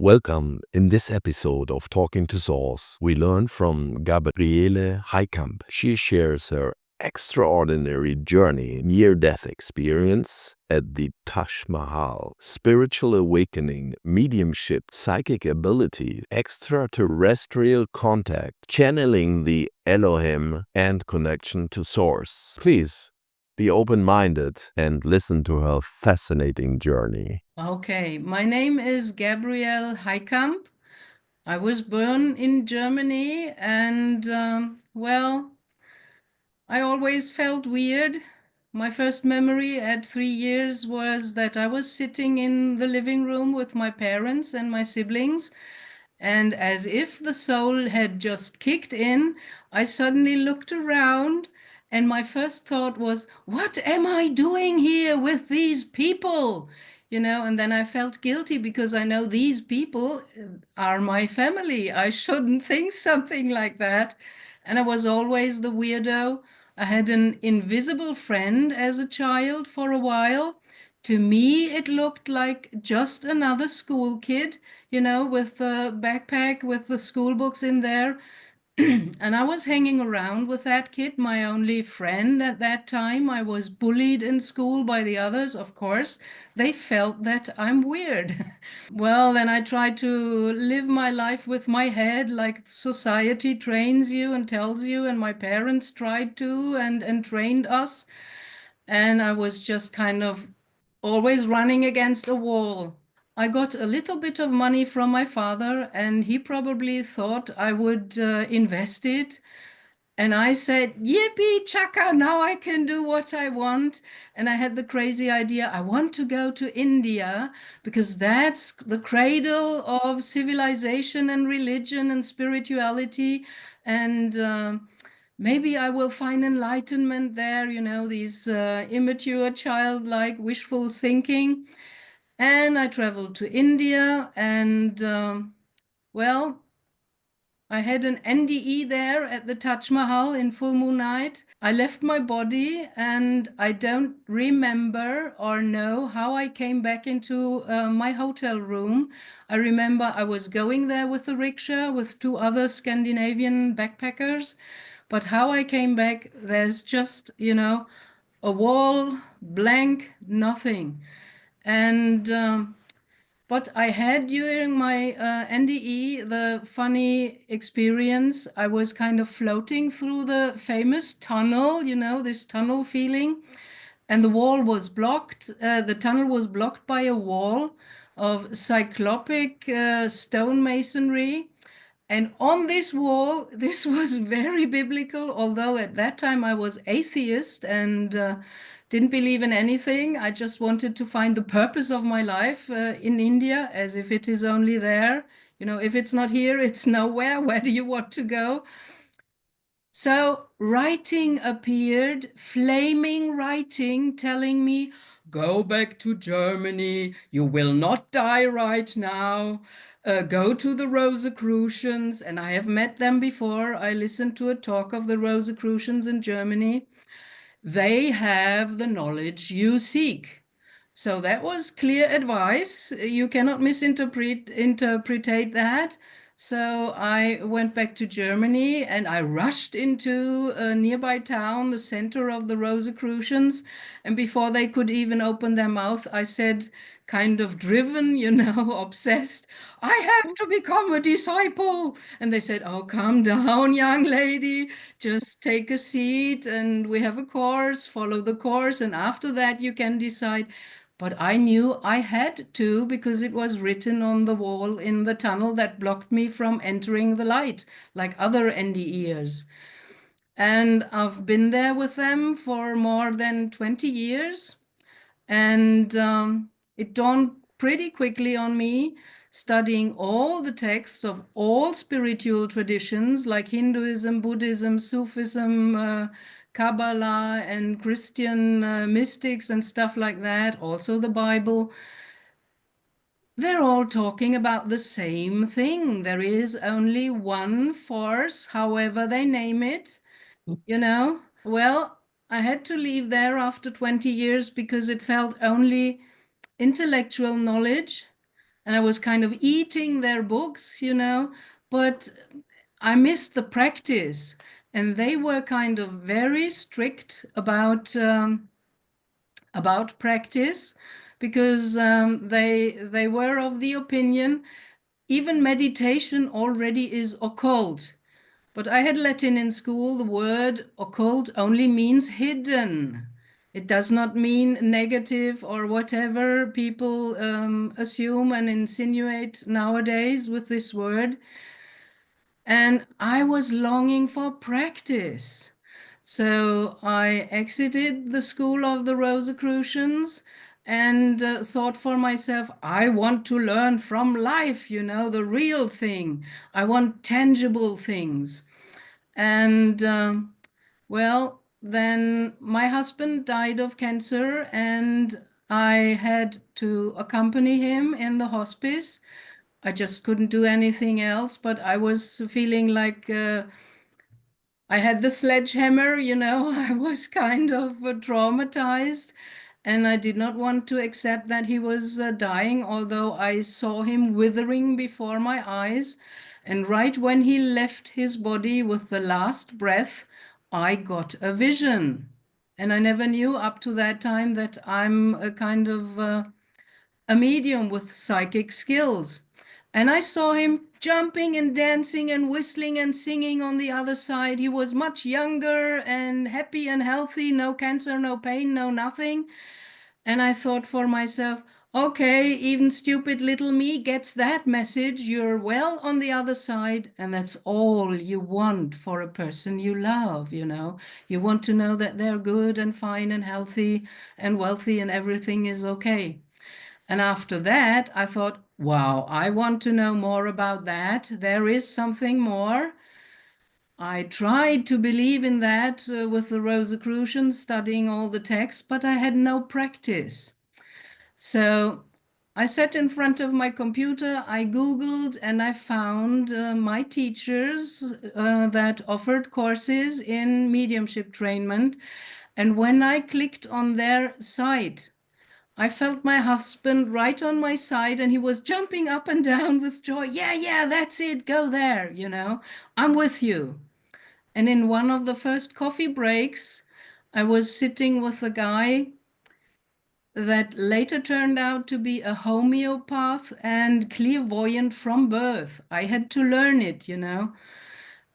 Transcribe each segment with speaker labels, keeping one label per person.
Speaker 1: Welcome. In this episode of Talking to Souls, we learn from Gabrielle Heikamp. She shares her extraordinary journey, near-death experience at the Taj Mahal, spiritual awakening, mediumship, psychic ability, extraterrestrial contact, channeling the Elohim, and connection to Source. Please be open-minded and listen to her fascinating journey.
Speaker 2: Okay, my name is Gabrielle Heikamp. I was born in Germany and, I always felt weird. My first memory at 3 years was that I was sitting in the living room with my parents and my siblings, and as if the soul had just kicked in, I suddenly looked around, and my first thought was, what am I doing here with these people? And then I felt guilty because I know these people are my family. I shouldn't think something like that. And I was always the weirdo. I had an invisible friend as a child for a while. To me, it looked like just another school kid, with the backpack with the school books in there. And I was hanging around with that kid, my only friend at that time. I was bullied in school by the others, of course. They felt that I'm weird. Well, then I tried to live my life with my head like society trains you and tells you, and my parents tried to and trained us. And I was just kind of always running against a wall. I got a little bit of money from my father, and he probably thought I would invest it. And I said, yippee, chaka, now I can do what I want. And I had the crazy idea, I want to go to India because that's the cradle of civilization and religion and spirituality. And maybe I will find enlightenment there, these immature, childlike, wishful thinking. And I traveled to India and, I had an NDE there at the Taj Mahal in full moon night. I left my body and I don't remember or know how I came back into my hotel room. I remember I was going there with the rickshaw with two other Scandinavian backpackers, but how I came back, there's just, a wall, blank, nothing. And but I had during my NDE the funny experience. I was kind of floating through the famous tunnel, this tunnel feeling, and the wall was blocked. The tunnel was blocked by a wall of cyclopic stone masonry. And on this wall, this was very biblical, although at that time I was atheist and didn't believe in anything. I just wanted to find the purpose of my life in India, as if it is only there. If it's not here, it's nowhere. Where do you want to go? So writing appeared, flaming writing, telling me, go back to Germany, you will not die right now. Go to the Rosicrucians, and I have met them before. I listened to a talk of the Rosicrucians in Germany. They have the knowledge you seek. So that was clear advice. You cannot interpret that. So I went back to Germany and I rushed into a nearby town, the center of the Rosicrucians. And before they could even open their mouth, I said, kind of driven, obsessed, I have to become a disciple. And they said, oh, calm down, young lady, just take a seat and we have a course, follow the course. And after that, you can decide. But I knew I had to because it was written on the wall in the tunnel that blocked me from entering the light, like other NDEers. And I've been there with them for more than 20 years. And it dawned pretty quickly on me, studying all the texts of all spiritual traditions like Hinduism, Buddhism, Sufism, Kabbalah, and Christian mystics and stuff like that, also the Bible. They're all talking about the same thing. There is only one force, however they name it, Well, I had to leave there after 20 years because it felt only intellectual knowledge. and I was kind of eating their books, but I missed the practice. And they were kind of very strict about practice, because they were of the opinion even meditation already is occult. But I had Latin in school. The word occult only means hidden. It does not mean negative or whatever people assume and insinuate nowadays with this word. And I was longing for practice. So I exited the school of the Rosicrucians and thought for myself, I want to learn from life, the real thing. I want tangible things. And well, then my husband died of cancer, and I had to accompany him in the hospice. I just couldn't do anything else, but I was feeling like I had the sledgehammer, I was kind of traumatized, and I did not want to accept that he was dying, although I saw him withering before my eyes. And right when he left his body with the last breath, I got a vision. And I never knew up to that time that I'm a kind of a medium with psychic skills. And I saw him jumping and dancing and whistling and singing on the other side. He was much younger and happy and healthy, no cancer, no pain, no nothing. And I thought for myself, okay, even stupid little me gets that message. You're well on the other side, and that's all you want for a person you love, You want to know that they're good and fine and healthy and wealthy and everything is okay. And after that, I thought, wow, I want to know more about that. There is something more. I tried to believe in that with the Rosicrucians, studying all the texts, but I had no practice. So I sat in front of my computer, I Googled, and I found my teachers that offered courses in mediumship trainment. And when I clicked on their site, I felt my husband right on my side, and he was jumping up and down with joy. Yeah, that's it. Go there, I'm with you. And in one of the first coffee breaks, I was sitting with a guy that later turned out to be a homeopath and clairvoyant from birth. I had to learn it,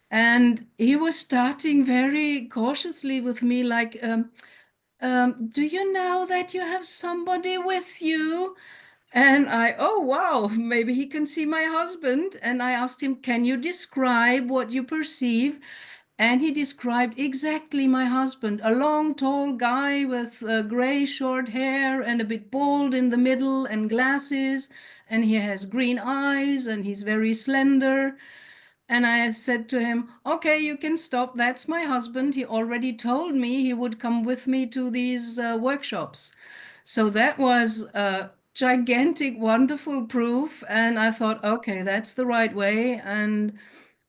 Speaker 2: And he was starting very cautiously with me, like, do you know that you have somebody with you? And oh, wow, maybe he can see my husband. And I asked him, can you describe what you perceive? And he described exactly my husband, a long, tall guy with gray, short hair and a bit bald in the middle and glasses. And he has green eyes and he's very slender. And I said to him, okay, you can stop. That's my husband. He already told me he would come with me to these workshops. So that was a gigantic, wonderful proof. And I thought, okay, that's the right way. And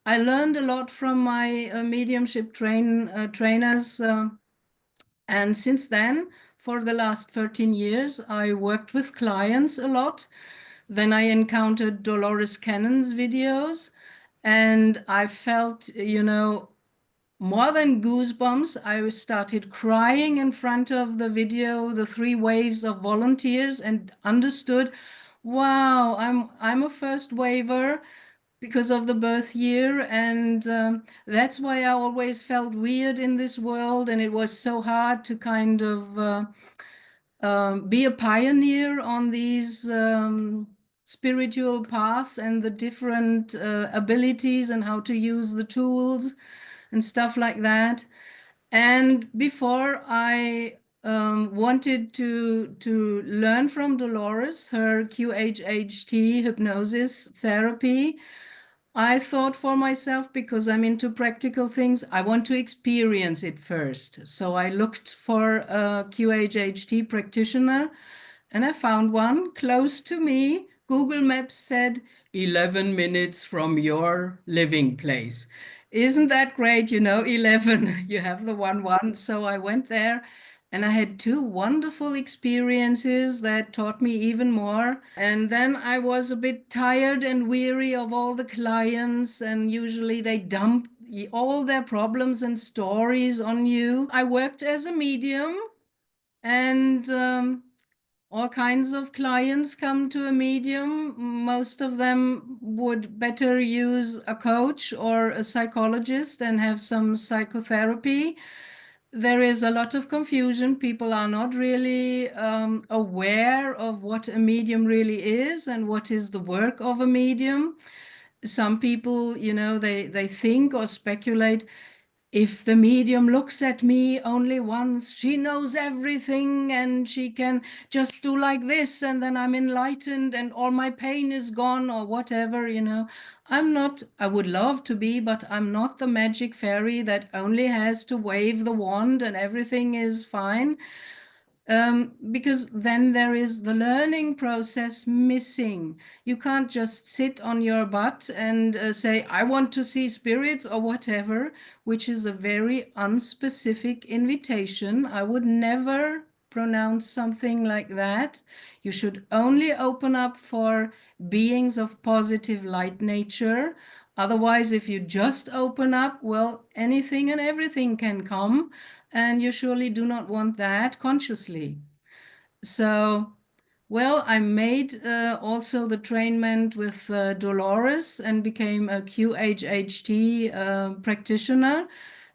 Speaker 2: I learned a lot from my mediumship trainers. And since then, for the last 13 years, I worked with clients a lot. Then I encountered Dolores Cannon's videos, and I felt, more than goosebumps. I started crying in front of the video, the 3 waves of volunteers, and understood, wow, I'm a first waver because of the birth year, and that's why I always felt weird in this world, and it was so hard to kind of be a pioneer on these spiritual paths and the different abilities and how to use the tools and stuff like that. And before I wanted to learn from Dolores, her QHHT hypnosis therapy, I thought for myself, because I'm into practical things, I want to experience it first. So I looked for a QHHT practitioner, and I found one close to me. Google Maps said 11 minutes from your living place. Isn't that great? 11, you have the 1-1. So I went there, And I had two wonderful experiences that taught me even more. And then I was a bit tired and weary of all the clients, and usually they dump all their problems and stories on you. I worked as a medium, and all kinds of clients come to a medium. Most of them would better use a coach or a psychologist and have some psychotherapy. There is a lot of confusion. People are not really aware of what a medium really is and what is the work of a medium. Some people, they think or speculate, if the medium looks at me only once, she knows everything and she can just do like this and then I'm enlightened and all my pain is gone or whatever. I'm not, I would love to be, but I'm not the magic fairy that only has to wave the wand and everything is fine. Because then there is the learning process missing. You can't just sit on your butt and say, I want to see spirits or whatever, which is a very unspecific invitation. I would never pronounce something like that. You should only open up for beings of positive light nature. Otherwise, if you just open up, well, anything and everything can come, and you surely do not want that consciously. So, well, I made also the trainment with Dolores and became a QHHT practitioner,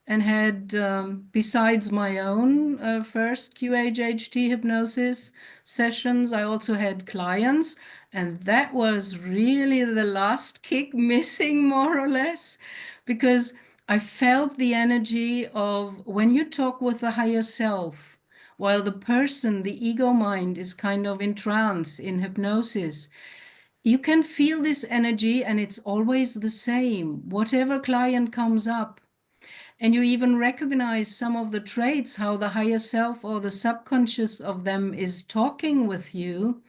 Speaker 2: and had, besides my own first QHHT hypnosis sessions, I also had clients, and that was really the last kick missing, more or less, because I felt the energy of when you talk with the higher self, while the person, the ego mind, is kind of in trance, in hypnosis. You can feel this energy, and it's always the same, whatever client comes up. And you even recognize some of the traits, how the higher self or the subconscious of them is talking with you.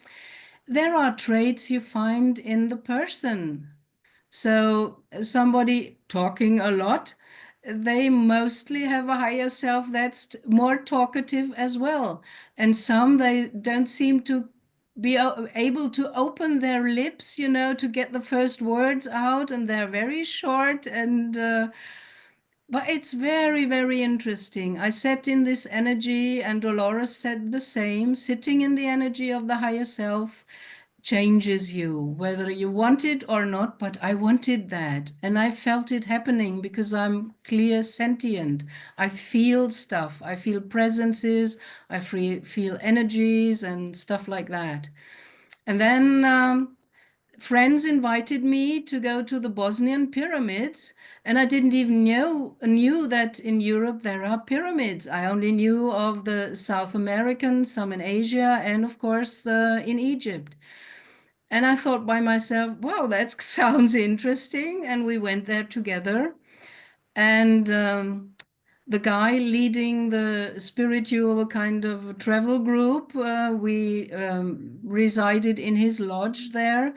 Speaker 2: There are traits you find in the person. So somebody talking a lot, they mostly have a higher self that's more talkative as well. And some, they don't seem to be able to open their lips, to get the first words out, and they're very short and but it's very, very interesting. I sat in this energy, and Dolores said the same. Sitting in the energy of the higher self changes you, whether you want it or not. But I wanted that, and I felt it happening because I'm clear sentient. I feel stuff. I feel presences. I feel energies and stuff like that. And then friends invited me to go to the Bosnian pyramids, and I didn't even knew that in Europe there are pyramids. I only knew of the South American, some in Asia, and of course in Egypt. And I thought by myself, wow, that sounds interesting. And we went there together. And the guy leading the spiritual kind of travel group, we resided in his lodge there.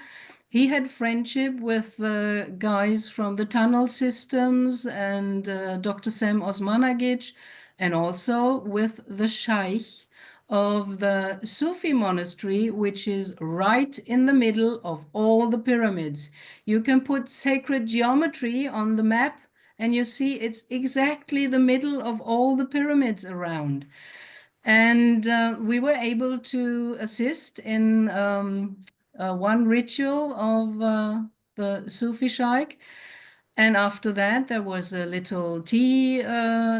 Speaker 2: He had friendship with the guys from the tunnel systems and Dr. Sam Osmanagic, and also with the Sheikh of the Sufi monastery, which is right in the middle of all the pyramids. You can put sacred geometry on the map, and you see it's exactly the middle of all the pyramids around. And we were able to assist in one ritual of the Sufi Sheikh. And after that, there was a little tea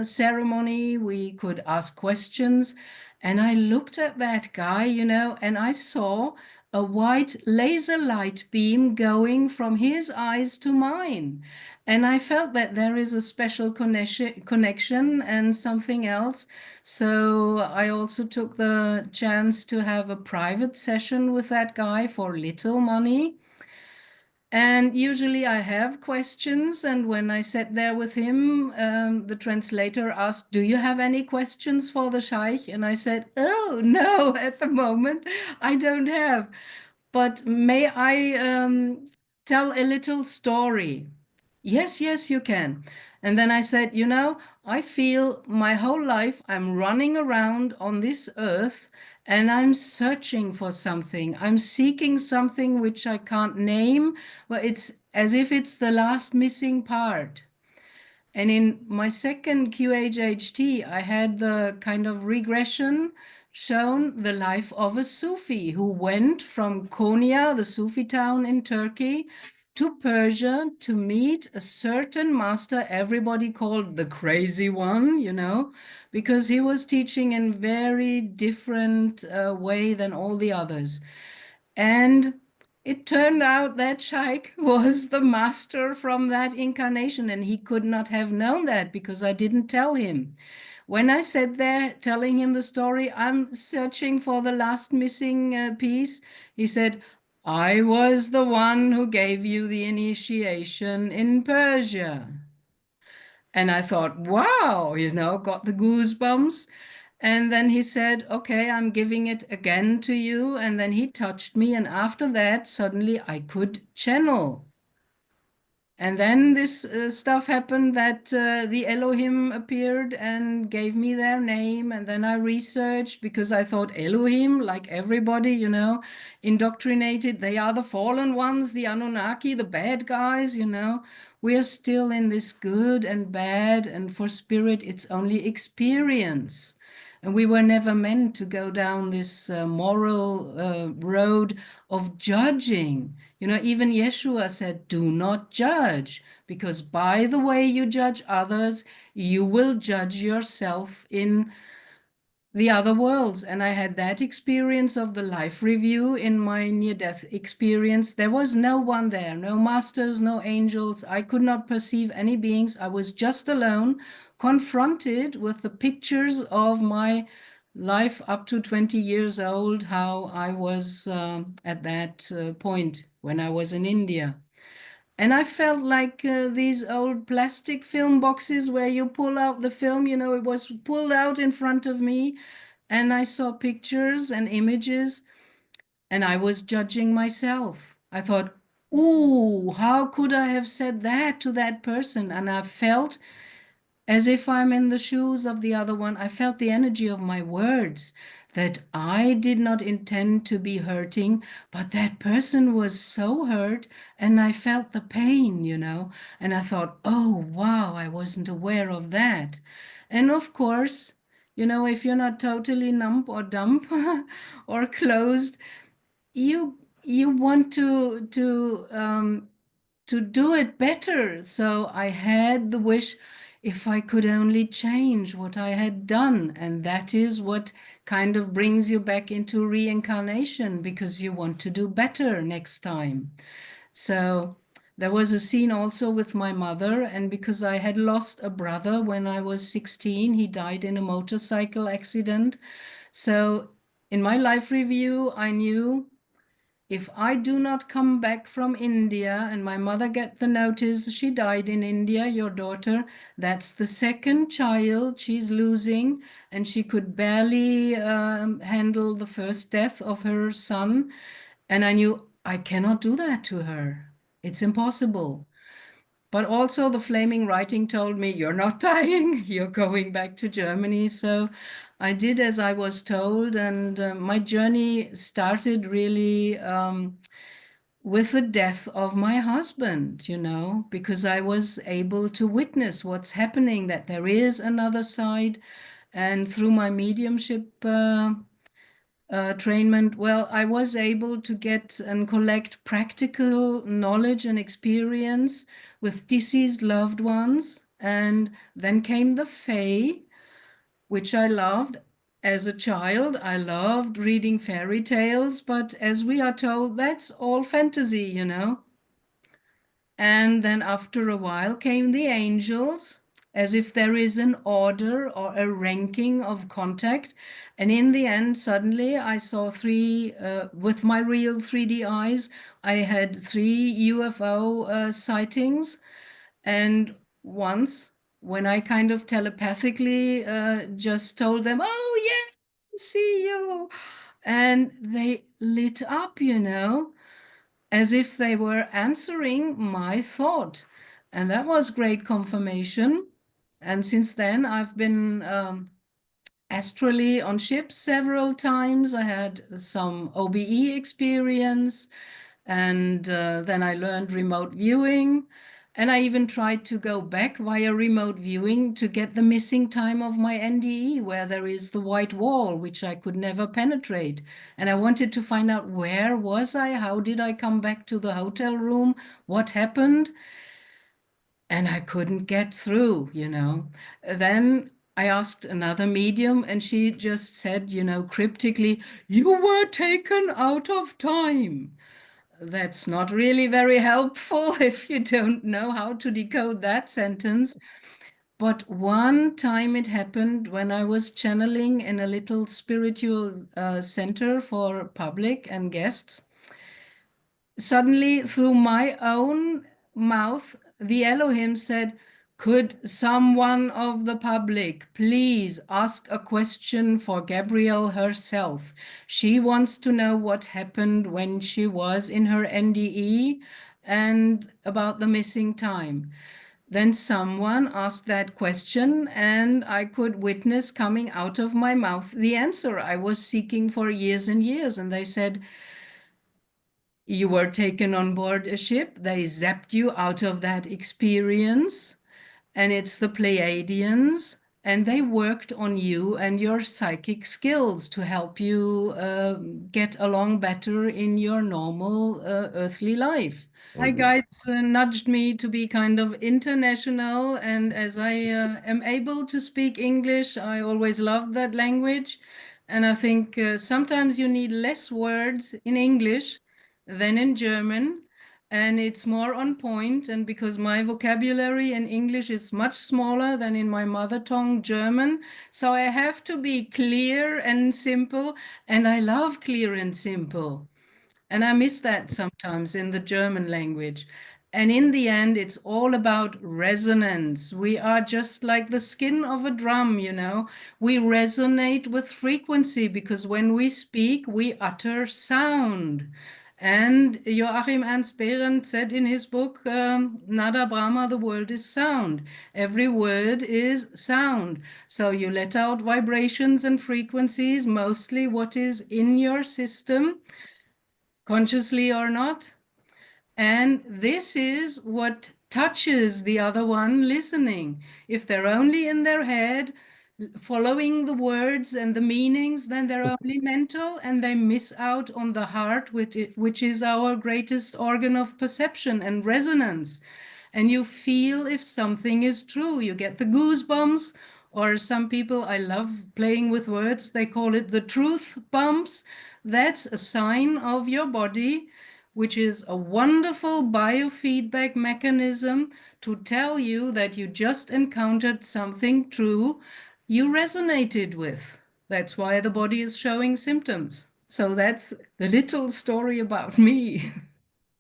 Speaker 2: ceremony. We could ask questions. And I looked at that guy, and I saw a white laser light beam going from his eyes to mine. And I felt that there is a special connection and something else. So I also took the chance to have a private session with that guy for little money. And usually I have questions, and when I sat there with him, the translator asked, do you have any questions for the Sheikh? And I said, oh, no, at the moment I don't have. But may I tell a little story? Yes, yes, you can. And then I said, you know, I feel my whole life I'm running around on this earth and I'm searching for something. I'm seeking something which I can't name, but it's as if it's the last missing part. And in my second QHHT, I had the kind of regression shown the life of a Sufi who went from Konya, the Sufi town in Turkey, to Persia to meet a certain master everybody called the crazy one, you know, because he was teaching in very different way than all the others. And it turned out that Shaikh was the master from that incarnation, and he could not have known that because I didn't tell him. When I sat there telling him the story, I'm searching for the last missing piece, he said, I was the one who gave you the initiation in Persia. And I thought, wow, you know, got the goosebumps. And then he said, okay, I'm giving it again to you. And then he touched me. And after that, suddenly I could channel. And then this stuff happened that the Elohim appeared and gave me their name. And then I researched because I thought Elohim, like everybody, you know, indoctrinated, they are the fallen ones, the Anunnaki, the bad guys, you know. We are still in this good and bad. And for spirit, it's only experience. And we were never meant to go down this moral road of judging. You know, even Yeshua said, do not judge, because by the way you judge others, you will judge yourself in the other worlds. And I had that experience of the life review in my near-death experience. There was no one there, no masters, no angels. I could not perceive any beings. I was just alone, confronted with the pictures of my life up to 20 years old, how I was at that point when I was in India. And I felt like these old plastic film boxes where you pull out the film, you know, it was pulled out in front of me. And I saw pictures and images, and I was judging myself. I thought, ooh, how could I have said that to that person? And I felt as if I'm in the shoes of the other one. I felt the energy of my words, that I did not intend to be hurting, but that person was so hurt, and I felt the pain, you know. And I thought, oh, wow, I wasn't aware of that. And of course, you know, if you're not totally numb or dumb or closed, you want to do it better. So I had the wish, if I could only change what I had done. And that is what kind of brings you back into reincarnation, because you want to do better next time. So there was a scene also with my mother, and because I had lost a brother when I was 16, he died in a motorcycle accident. So in my life review, I knew, if I do not come back from India and my mother get the notice she died in India, your daughter, that's the second child she's losing, and she could barely handle the first death of her son. And I knew I cannot do that to her. It's impossible. But also the flaming writing told me, you're not dying, you're going back to Germany. So I did as I was told, and my journey started really with the death of my husband, you know, because I was able to witness what's happening, that there is another side. And through my mediumship trainment, well, I was able to get and collect practical knowledge and experience with deceased loved ones. And then came the Fae, which I loved. As a child, I loved reading fairy tales, but as we are told, that's all fantasy, you know. And then after a while came the angels, as if there is an order or a ranking of contact. And in the end, suddenly I saw three, with my real 3D eyes, I had three UFO sightings. And once, when I kind of telepathically just told them, oh, yeah, I see you. And they lit up, you know, as if they were answering my thought. And that was great confirmation. And since then, I've been astrally on ships several times. I had some OBE experience, and then I learned remote viewing. And I even tried to go back via remote viewing to get the missing time of my NDE, where there is the white wall, which I could never penetrate. And I wanted to find out, where was I? How did I come back to the hotel room? What happened? And I couldn't get through, you know. Then I asked another medium, and she just said, you know, cryptically, "You were taken out of time." That's not really very helpful if you don't know how to decode that sentence. But one time it happened when I was channeling in a little spiritual center for public and guests. Suddenly, through my own mouth, the Elohim said, "Could someone of the public please ask a question for Gabrielle herself? She wants to know what happened when she was in her NDE and about the missing time." Then someone asked that question, and I could witness coming out of my mouth the answer I was seeking for years and years. And they said, "You were taken on board a ship. They zapped you out of that experience, and it's the Pleiadians, and they worked on you and your psychic skills to help you get along better in your normal earthly life." My guides nudged me to be kind of international, and as I am able to speak English, I always loved that language. And I think sometimes you need less words in English than in German, and it's more on point. And because my vocabulary in English is much smaller than in my mother tongue, German, so I have to be clear and simple, and I love clear and simple. And I miss that sometimes in the German language. And in the end, it's all about resonance. We are just like the skin of a drum, you know. We resonate with frequency because when we speak, we utter sound. And Joachim Ernst Behrendt said in his book, Nada Brahma, the world is sound. Every word is sound. So you let out vibrations and frequencies, mostly what is in your system, consciously or not. And this is what touches the other one listening. If they're only in their head, following the words and the meanings, then they're only mental, and they miss out on the heart, which is our greatest organ of perception and resonance. And you feel if something is true. You get the goosebumps, or some people, I love playing with words, they call it the truth bumps. That's a sign of your body, which is a wonderful biofeedback mechanism to tell you that you just encountered something true you resonated with. That's why the body is showing symptoms. So that's the little story about me.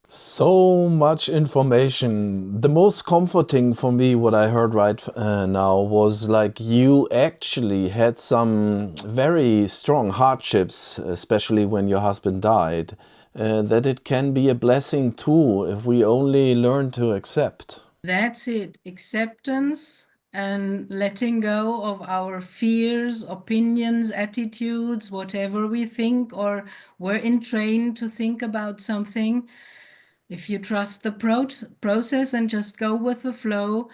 Speaker 1: So much information. The most comforting for me, what I heard right now, was like you actually had some very strong hardships, especially when your husband died, that it can be a blessing too if we only learn to accept.
Speaker 2: That's it. Acceptance and letting go of our fears, opinions, attitudes, whatever we think or we're entrained to think about something. If you trust the process and just go with the flow,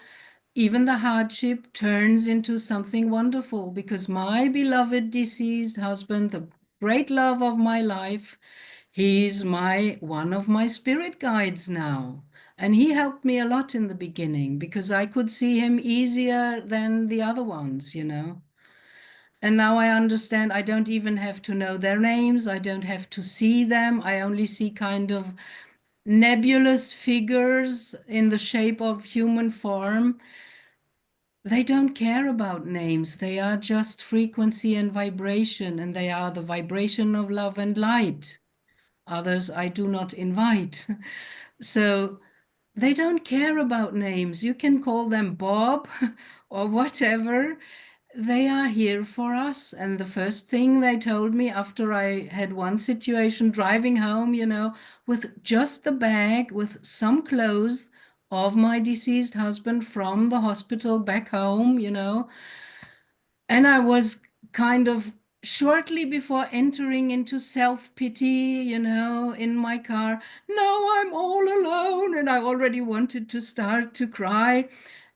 Speaker 2: even the hardship turns into something wonderful, because my beloved deceased husband, the great love of my life, he's one of my spirit guides now. And he helped me a lot in the beginning because I could see him easier than the other ones, you know. And now I understand I don't even have to know their names. I don't have to see them. I only see kind of nebulous figures in the shape of human form. They don't care about names. They are just frequency and vibration, and they are the vibration of love and light. Others I do not invite. So they don't care about names. You can call them Bob or whatever. They are here for us. And the first thing they told me after I had one situation driving home, you know, with just the bag, with some clothes, of my deceased husband from the hospital back home, and I was kind of shortly before entering into self-pity, in my car. No, I'm all alone. And I already wanted to start to cry.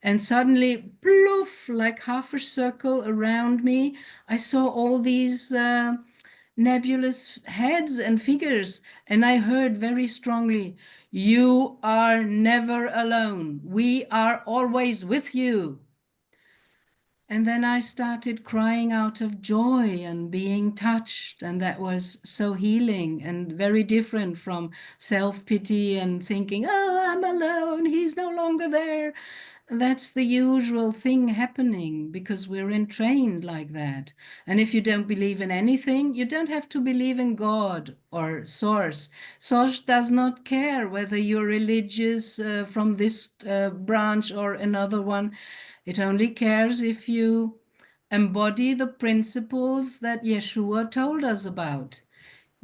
Speaker 2: And suddenly, ploof, like half a circle around me, I saw all these nebulous heads and figures. And I heard very strongly, "You are never alone. We are always with you." And then I started crying out of joy and being touched. And that was so healing and very different from self-pity and thinking, "Oh, I'm alone. He's no longer there." That's the usual thing happening because we're entrained like that. And if you don't believe in anything, you don't have to believe in God or Source. Source does not care whether you're religious from this branch or another one. It only cares if you embody the principles that Yeshua told us about.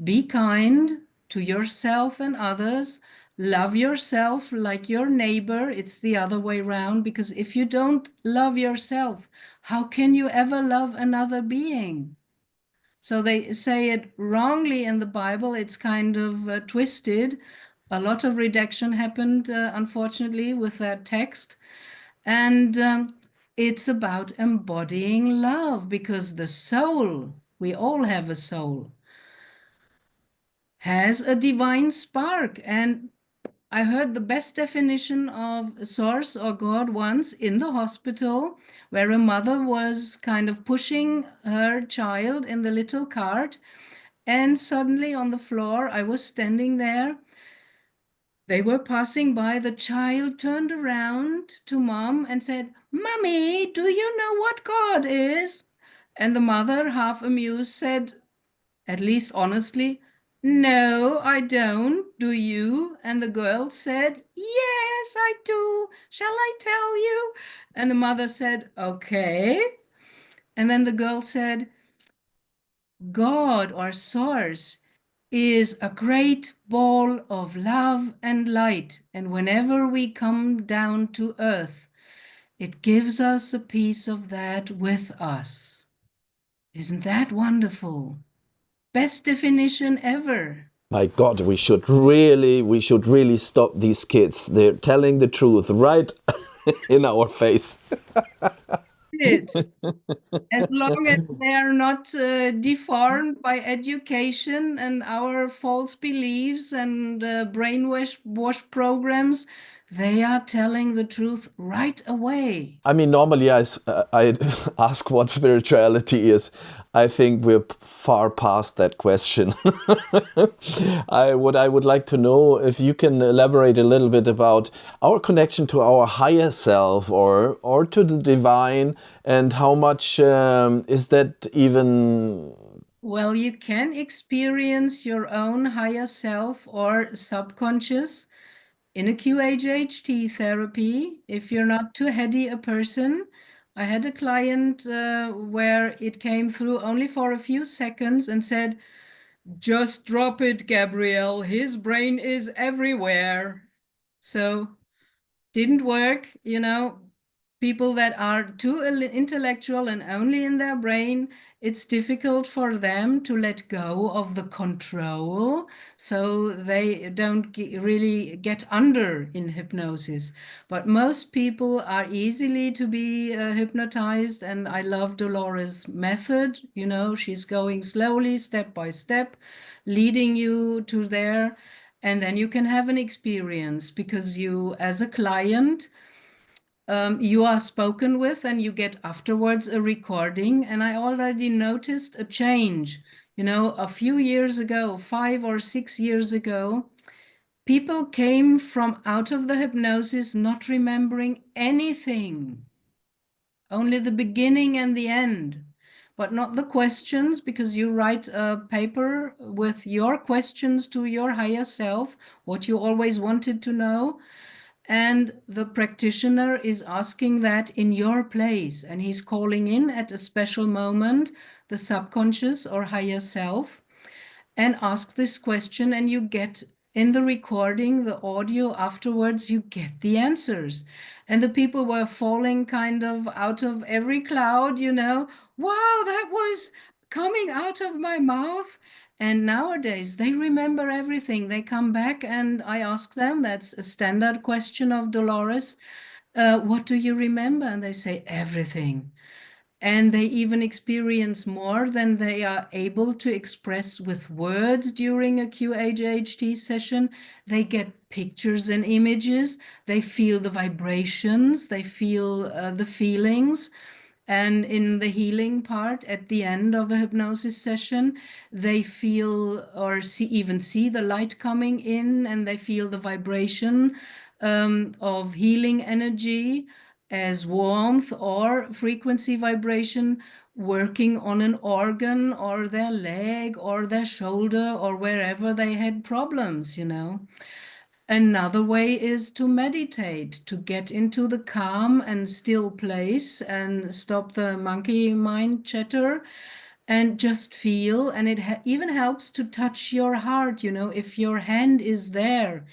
Speaker 2: Be kind to yourself and others. Love yourself like your neighbor. It's the other way around, because if you don't love yourself, how can you ever love another being? So they say it wrongly in the Bible. It's kind of twisted. A lot of redaction happened, unfortunately, with that text. And it's about embodying love, because the soul, we all have a soul, has a divine spark. And I heard the best definition of Source or God once in the hospital, where a mother was kind of pushing her child in the little cart. And suddenly on the floor, I was standing there. They were passing by. The child turned around to mom and said, "Mommy, do you know what God is?" And the mother, half amused, said, at least honestly, "No, I don't. Do you?" And the girl said, "Yes, I do. Shall I tell you?" And the mother said, "Okay." And then the girl said, "God or Source is a great ball of love and light. And whenever we come down to earth, it gives us a piece of that with us." Isn't that wonderful? Best definition ever.
Speaker 1: My God, we should really stop these kids. They're telling the truth right in our face.
Speaker 2: It. As long as they are not deformed by education and our false beliefs and brainwash programs, they are telling the truth right away.
Speaker 1: I mean, normally I ask what spirituality is. I think we're far past that question. I would like to know if you can elaborate a little bit about our connection to our higher self or to the divine, and how much is that even?
Speaker 2: Well, you can experience your own higher self or subconscious in a QHHT therapy if you're not too heady a person. I had a client where it came through only for a few seconds and said, "Just drop it, Gabrielle. His brain is everywhere." So didn't work, people that are too intellectual and only in their brain, it's difficult for them to let go of the control, so they don't really get under in hypnosis. But most people are easily to be hypnotized, and I love Dolores' method. She's going slowly, step by step, leading you to there, and then you can have an experience, because you, as a client, you are spoken with and you get afterwards a recording. And I already noticed a change. A few years ago, 5 or 6 years ago, people came from out of the hypnosis not remembering anything, only the beginning and the end, but not the questions, because you write a paper with your questions to your higher self, what you always wanted to know. And the practitioner is asking that in your place, and he's calling in at a special moment the subconscious or higher self and ask this question, and you get in the recording, the audio afterwards, you get the answers. And the people were falling kind of out of every cloud, wow, that was coming out of my mouth. And nowadays they remember everything. They come back and I ask them, that's a standard question of Dolores, what do you remember? And they say everything. And they even experience more than they are able to express with words during a QHHT session. They get pictures and images, they feel the vibrations, they feel the feelings. And in the healing part, at the end of a hypnosis session, they feel or even see the light coming in, and they feel the vibration of healing energy as warmth or frequency vibration working on an organ or their leg or their shoulder or wherever they had problems. Another way is to meditate, to get into the calm and still place and stop the monkey mind chatter and just feel. And it even helps to touch your heart, if your hand is there.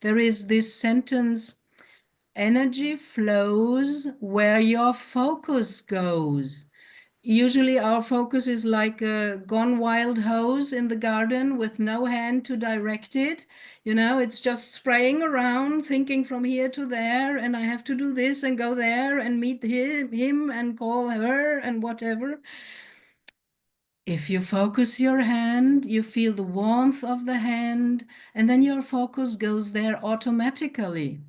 Speaker 2: There is this sentence, energy flows where your focus goes. Usually our focus is like a gone wild hose in the garden with no hand to direct it. It's just spraying around, thinking from here to there, and I have to do this and go there and meet him and call her and whatever. If you focus your hand, you feel the warmth of the hand, and then your focus goes there automatically.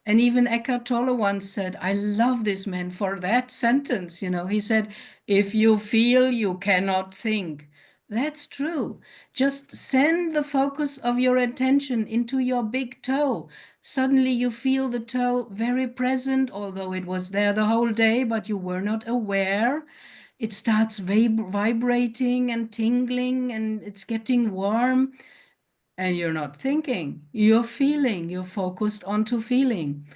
Speaker 2: And even Eckhart Tolle once said, I love this man for that sentence. He said, if you feel, you cannot think. That's true. Just send the focus of your attention into your big toe. Suddenly you feel the toe very present, although it was there the whole day, but you were not aware. It starts vibrating and tingling, and it's getting warm. And you're not thinking, you're feeling, you're focused onto feeling.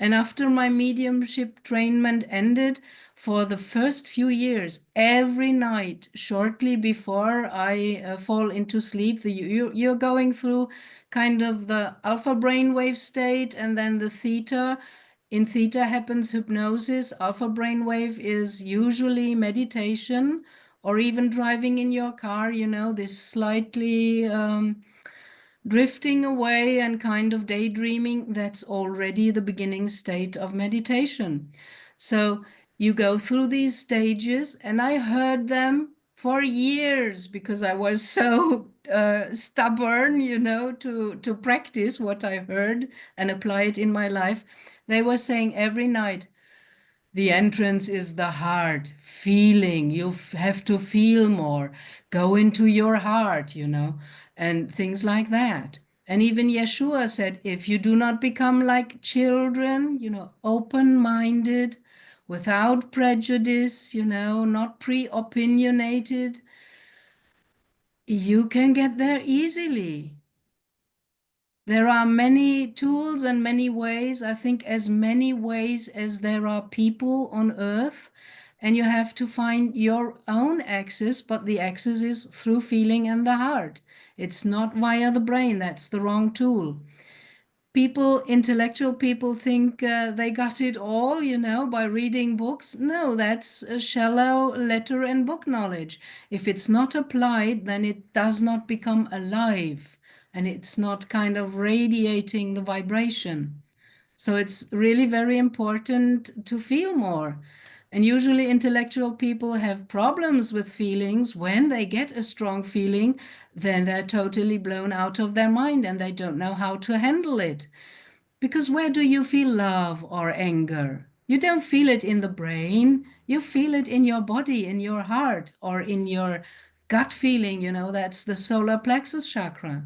Speaker 2: And after my mediumship trainment ended, for the first few years, every night, shortly before I fall into sleep, you're going through kind of the alpha brainwave state and then the theta. In theta happens hypnosis. Alpha brainwave is usually meditation or even driving in your car, this slightly drifting away and kind of daydreaming. That's already the beginning state of meditation. So you go through these stages, and I heard them for years because I was so stubborn, to practice what I heard and apply it in my life. They were saying every night, the entrance is the heart, feeling. You have to feel more. Go into your heart, and things like that. And even Yeshua said, if you do not become like children, open-minded, without prejudice, not pre-opinionated, you can get there easily. There are many tools and many ways, I think as many ways as there are people on earth, and you have to find your own access, but the access is through feeling and the heart. It's not via the brain, that's the wrong tool. Intellectual people think they got it all, by reading books. No, that's a shallow letter and book knowledge. If it's not applied, then it does not become alive, and it's not kind of radiating the vibration. So it's really very important to feel more. And usually intellectual people have problems with feelings. When they get a strong feeling, then they're totally blown out of their mind and they don't know how to handle it. Because where do you feel love or anger? You don't feel it in the brain. You feel it in your body, in your heart, or in your gut feeling. That's the solar plexus chakra.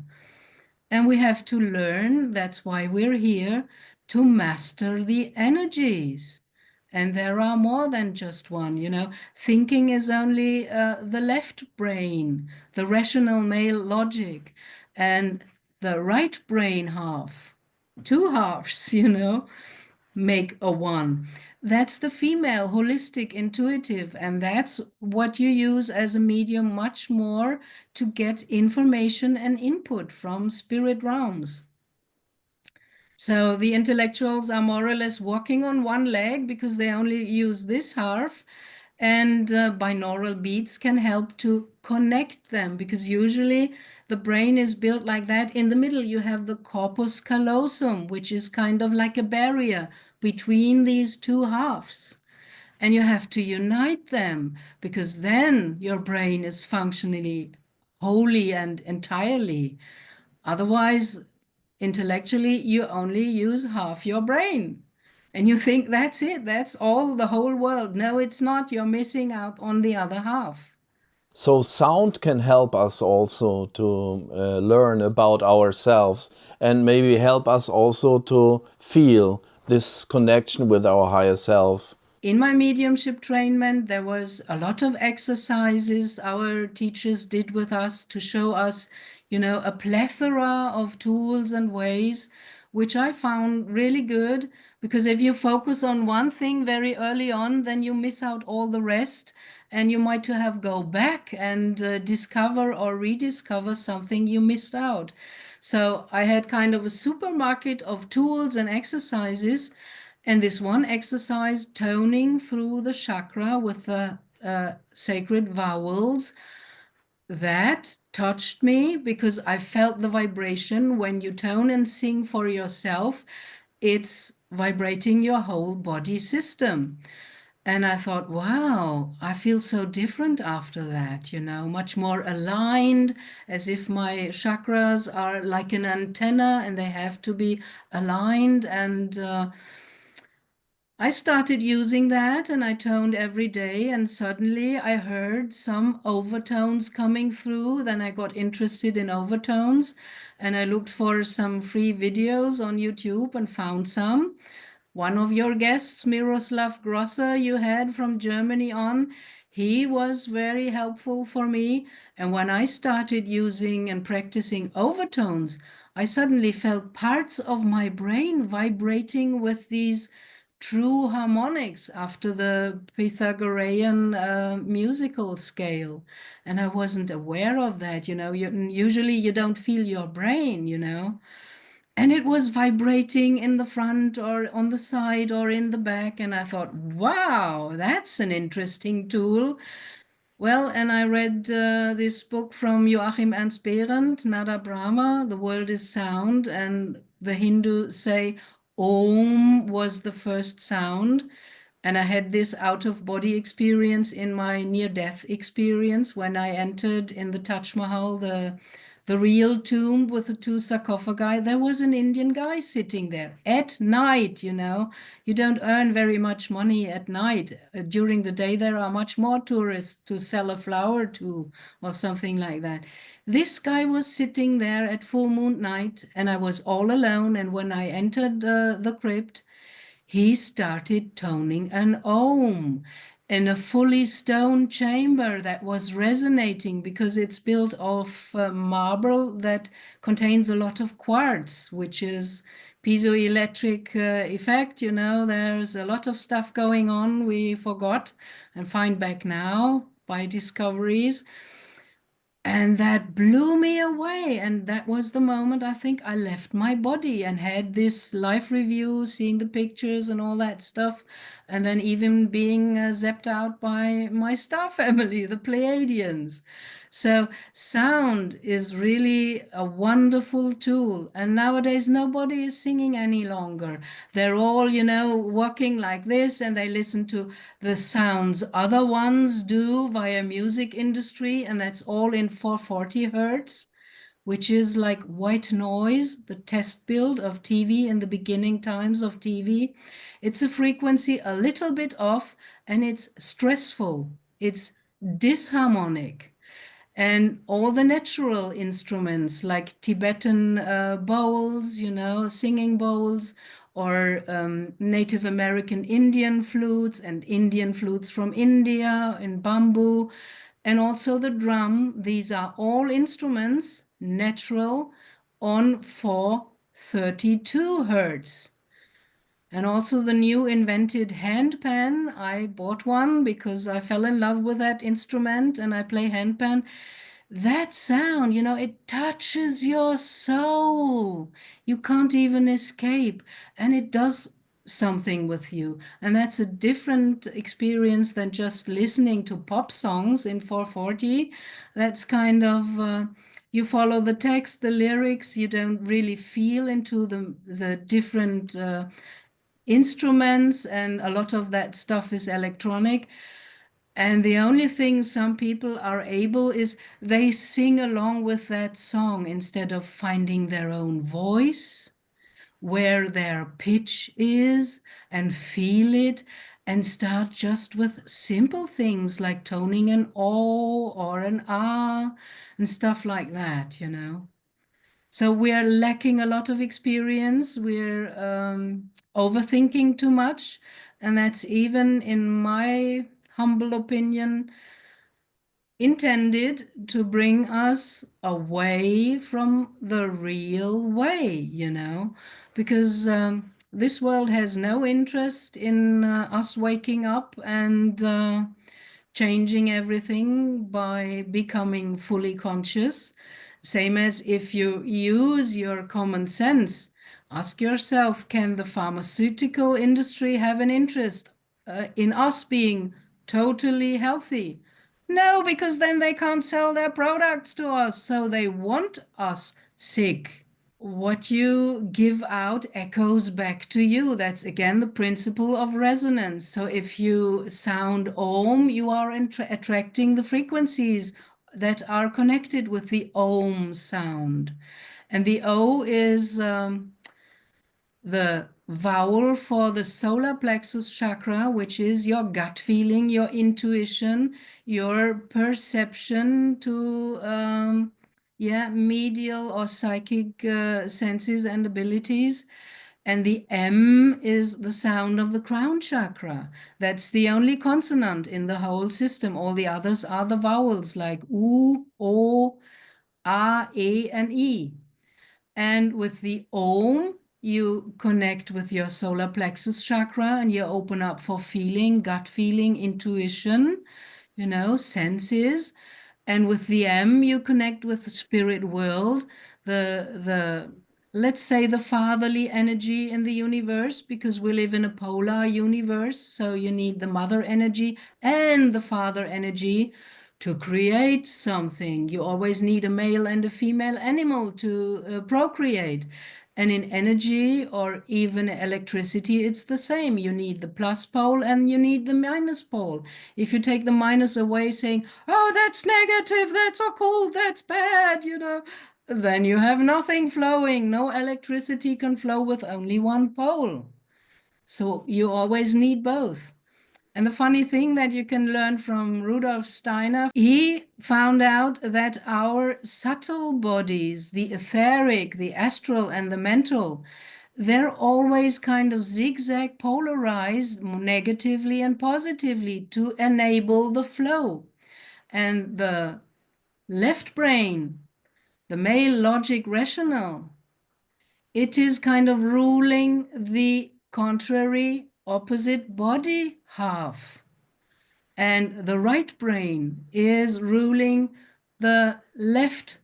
Speaker 2: And we have to learn, that's why we're here, to master the energies. And there are more than just one. Thinking is only the left brain, the rational male logic, and the right brain half, two halves. make a one. That's the female, holistic, intuitive, and that's what you use as a medium much more to get information and input from spirit realms. So the intellectuals are more or less walking on one leg because they only use this half, and binaural beats can help to connect them, because usually the brain is built like that. In the middle you have the corpus callosum, which is kind of like a barrier between these two halves, and you have to unite them, because then your brain is functionally wholly and entirely. Otherwise, intellectually, you only use half your brain. And you think that's it, that's all, the whole world. No, it's not. You're missing out on the other half.
Speaker 1: So sound can help us also to learn about ourselves and maybe help us also to feel this connection with our higher self.
Speaker 2: In my mediumship trainment, there was a lot of exercises our teachers did with us to show us, a plethora of tools and ways, which I found really good, because if you focus on one thing very early on, then you miss out all the rest, and you might to have go back and discover or rediscover something you missed out. So I had kind of a supermarket of tools and exercises. And this one exercise, toning through the chakra with the sacred vowels, that touched me, because I felt the vibration. When you tone and sing for yourself, it's vibrating your whole body system. And I thought, wow, I feel so different after that, much more aligned, as if my chakras are like an antenna and they have to be aligned. And I started using that, and I toned every day, and suddenly I heard some overtones coming through. Then I got interested in overtones, and I looked for some free videos on YouTube and found some. One of your guests, Miroslav Grosser, you had from Germany on, he was very helpful for me. And when I started using and practicing overtones, I suddenly felt parts of my brain vibrating with these true harmonics after the Pythagorean musical scale. And I wasn't aware of that. Usually you don't feel your brain. And it was vibrating in the front or on the side or in the back. And I thought, wow, that's an interesting tool. Well, and I read this book from Joachim Ernst Behrendt, Nada Brahma, The World is Sound, and the Hindus say Om was the first sound. And I had this out-of-body experience in my near-death experience when I entered in the Taj Mahal, the real tomb with the two sarcophagi. There was an Indian guy sitting there at night. You don't earn very much money at night. During the day, there are much more tourists to sell a flower to or something like that. This guy was sitting there at full moon night, and I was all alone. And when I entered the crypt, he started toning an Om in a fully stone chamber that was resonating, because it's built of marble that contains a lot of quartz, which is piezoelectric effect. There's a lot of stuff going on we forgot and find back now by discoveries. And that blew me away. And that was the moment I think I left my body and had this life review, seeing the pictures and all that stuff. And then even being zapped out by my star family, the Pleiadians. So sound is really a wonderful tool. And nowadays, nobody is singing any longer. They're all, walking like this, and they listen to the sounds other ones do via music industry, and that's all in 440 hertz, which is like white noise, the test build of TV in the beginning times of TV. It's a frequency a little bit off, and it's stressful. It's disharmonic. And all the natural instruments like Tibetan bowls, singing bowls, or Native American Indian flutes and Indian flutes from India in bamboo, and also the drum. These are all instruments, natural, on 432 hertz. And also the new invented handpan. I bought one because I fell in love with that instrument and I play handpan. That sound, it touches your soul. You can't even escape. And it does something with you. And that's a different experience than just listening to pop songs in 440. That's kind of, you follow the text, the lyrics, you don't really feel into the different instruments, and a lot of that stuff is electronic. And the only thing some people are able is they sing along with that song instead of finding their own voice, where their pitch is, and feel it, and start just with simple things like toning an O or an ah and stuff like that. So we're lacking a lot of experience. We're overthinking too much. And that's even, in my humble opinion, intended to bring us away from the real way, because this world has no interest in us waking up and changing everything by becoming fully conscious. Same as if you use your common sense, ask yourself, can the pharmaceutical industry have an interest in us being totally healthy? No, because then they can't sell their products to us, so they want us sick. What you give out echoes back to you. That's again the principle of resonance. So if you sound Om, you are attracting the frequencies that are connected with the Om sound. And the O is the vowel for the solar plexus chakra, which is your gut feeling, your intuition, your perception to medial or psychic senses and abilities. And the M is the sound of the crown chakra. That's the only consonant in the whole system. All the others are the vowels like U, O, A, E, and E. And with the Om, you connect with your solar plexus chakra and you open up for feeling, gut feeling, intuition, senses. And with the M, you connect with the spirit world, the let's say the fatherly energy in the universe, because we live in a polar universe. So you need the mother energy and the father energy to create something. You always need a male and a female animal to procreate. And in energy or even electricity, it's the same. You need the plus pole and you need the minus pole. If you take the minus away, saying, oh, that's negative, that's occult, that's bad, then you have nothing flowing. No electricity can flow with only one pole. So you always need both. And the funny thing that you can learn from Rudolf Steiner, he found out that our subtle bodies, the etheric, the astral, and the mental, they're always kind of zigzag polarized negatively and positively to enable the flow. And the left brain, the male logic rational, it is kind of ruling the contrary opposite body half. And the right brain is ruling the left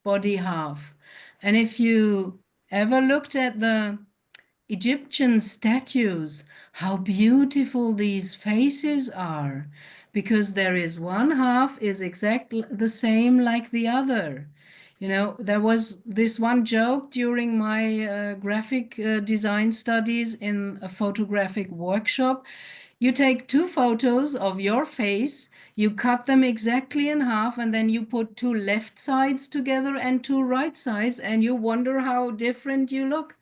Speaker 2: body half. And if you ever looked at the Egyptian statues, how beautiful these faces are, because there is one half is exactly the same like the other. There was this one joke during my graphic design studies in a photographic workshop. You take two photos of your face, you cut them exactly in half, and then you put two left sides together and two right sides, and you wonder how different you look.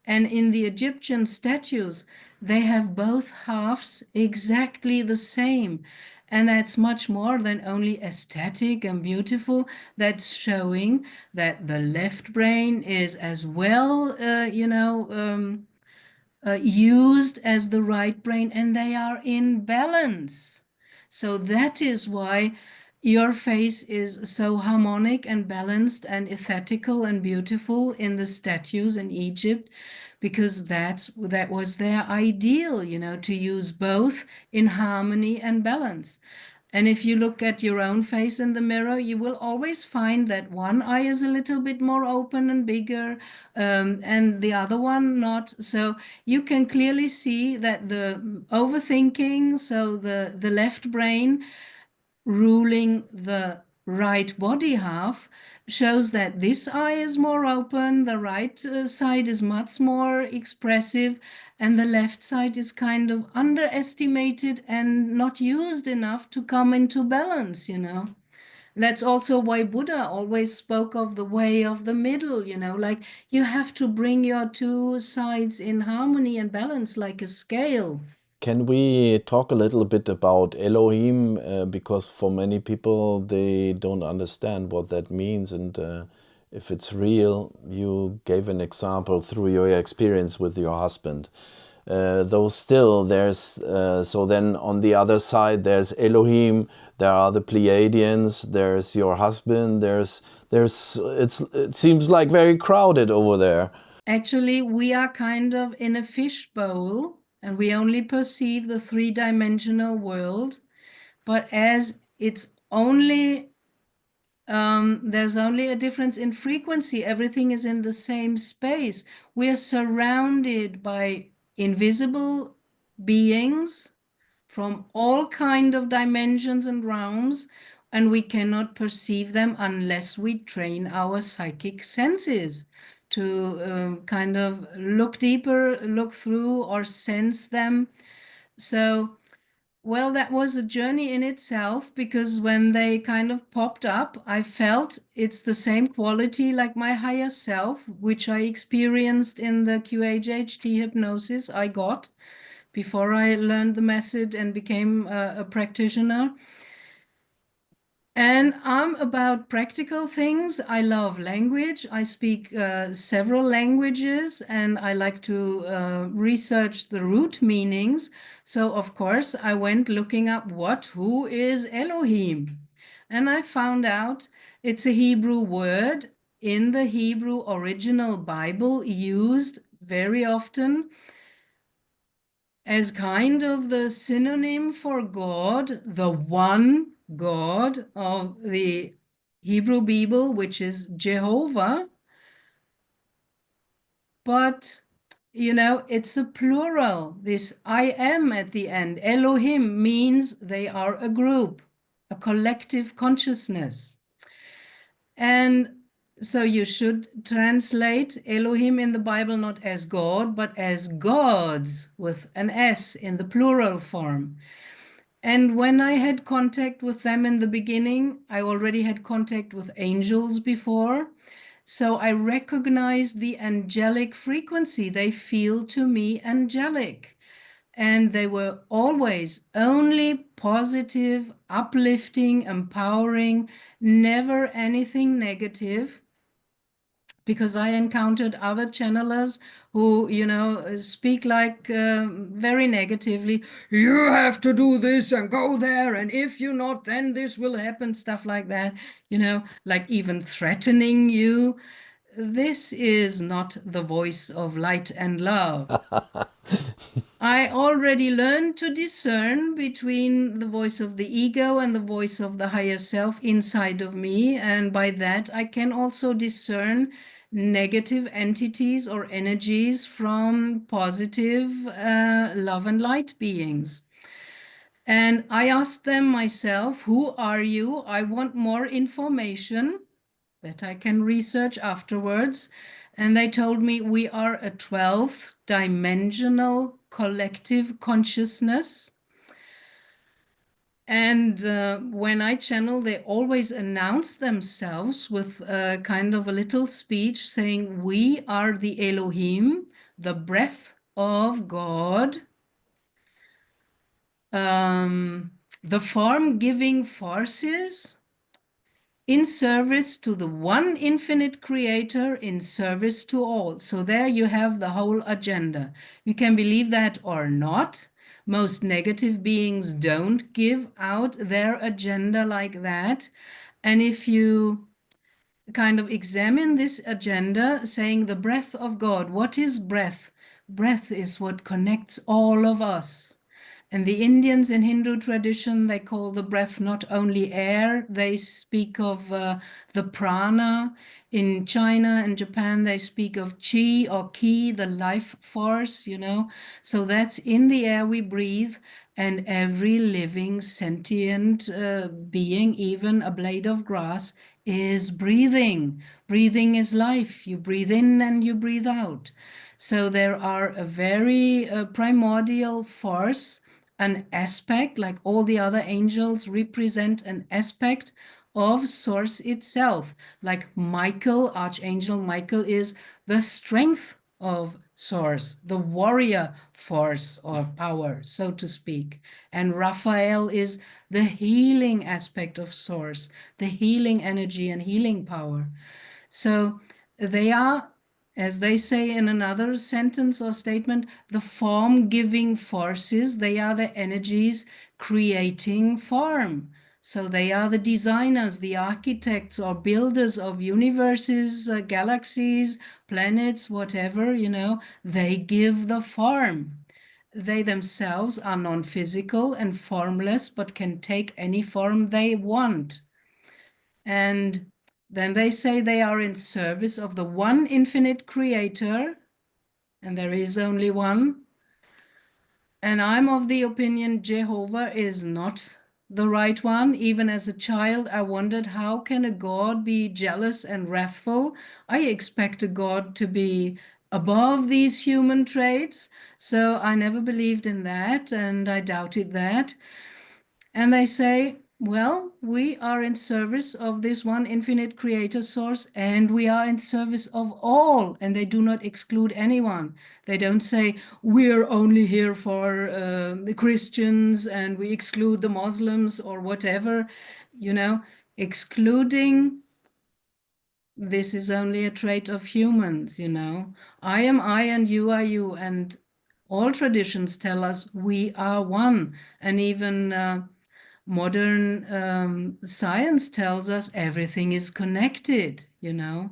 Speaker 2: And in the Egyptian statues, they have both halves exactly the same. And that's much more than only aesthetic and beautiful. That's showing that the left brain is as well, used as the right brain, and they are in balance. So that is why your face is so harmonic and balanced and aesthetical and beautiful in the statues in Egypt, because that was their ideal, to use both in harmony and balance. And if you look at your own face in the mirror, you will always find that one eye is a little bit more open and bigger, and the other one not. So you can clearly see that the overthinking, so the left brain ruling the right body half, shows that this eye is more open, the right side is much more expressive, and the left side is kind of underestimated and not used enough to come into balance, That's also why Buddha always spoke of the way of the middle, like you have to bring your two sides in harmony and balance like a scale.
Speaker 1: Can we talk a little bit about Elohim? Because for many people, they don't understand what that means and if it's real. You gave an example through your experience with your husband. Though still there's, so then on the other side, there's Elohim, there are the Pleiadians, there's your husband, it seems like very crowded over there.
Speaker 2: Actually, we are kind of in a fishbowl, and we only perceive the three-dimensional world. But as it's only, there's only a difference in frequency. Everything is in the same space. We are surrounded by invisible beings from all kind of dimensions and realms, and we cannot perceive them unless we train our psychic senses to kind of look deeper, look through, or sense them. So, well, that was a journey in itself, because when they kind of popped up, I felt it's the same quality like my higher self, which I experienced in the QHHT hypnosis I got before I learned the method and became a practitioner. And I'm about practical things. I love language. I speak several languages, and I like to research the root meanings. So, of course, I went looking up who is Elohim? And I found out it's a Hebrew word in the Hebrew original Bible, used very often as kind of the synonym for God, the one God of the Hebrew Bible, which is Jehovah. But, it's a plural. This I am at the end. Elohim means they are a group, a collective consciousness. And so you should translate Elohim in the Bible not as God, but as gods with an S in the plural form. And when I had contact with them in the beginning, I already had contact with angels before. So I recognized the angelic frequency. They feel to me angelic. And they were always only positive, uplifting, empowering, never anything negative. Because I encountered other channelers who, speak like very negatively. You have to do this and go there, and if you're not, then this will happen, stuff like that, like even threatening you. This is not the voice of light and love. I already learned to discern between the voice of the ego and the voice of the higher self inside of me. And by that, I can also discern negative entities or energies from positive love and light beings. And I asked them myself, who are you? I want more information that I can research afterwards. And they told me we are a 12th dimensional collective consciousness. And when I channel, they always announce themselves with kind of a little speech saying, we are the Elohim, the breath of God, the form-giving forces, in service to the one infinite creator, in service to all. So there you have the whole agenda. You can believe that or not. Most negative beings don't give out their agenda like that. And if you kind of examine this agenda, saying the breath of God, what is breath? breath is what connects all of us. And the Indians in Hindu tradition, they call the breath not only air, they speak of the prana. In China and Japan, they speak of chi or ki, the life force, you know. So that's in the air we breathe, and every living sentient being, even a blade of grass, is breathing. Breathing is life. You breathe in and you breathe out. So there are a very primordial force, an aspect, like all the other angels represent an aspect of source itself. Like Michael, Archangel Michael, is the strength of source, the warrior force or power, so to speak. And Raphael is the healing aspect of source, the healing energy and healing power. So they are, as they say in another sentence or statement, the form-giving forces. They are the energies creating form. So they are the designers, the architects or builders of universes, galaxies, planets, whatever, you know. They give the form. They themselves are non-physical and formless, but can take any form they want. And then they say they are in service of the one infinite creator, and there is only one. And I'm of the opinion Jehovah is not the right one. Even as a child, I wondered, how can a God be jealous and wrathful? I expect a God to be above these human traits. So I never believed in that, and I doubted that. And they say, well, we are in service of this one infinite creator source, and we are in service of all, and they do not exclude anyone. They don't say, we're only here for the Christians and we exclude the Muslims or whatever, you know. Excluding, this is only a trait of humans, you know. I am I and you are you, and all traditions tell us we are one. And even modern science tells us everything is connected, you know.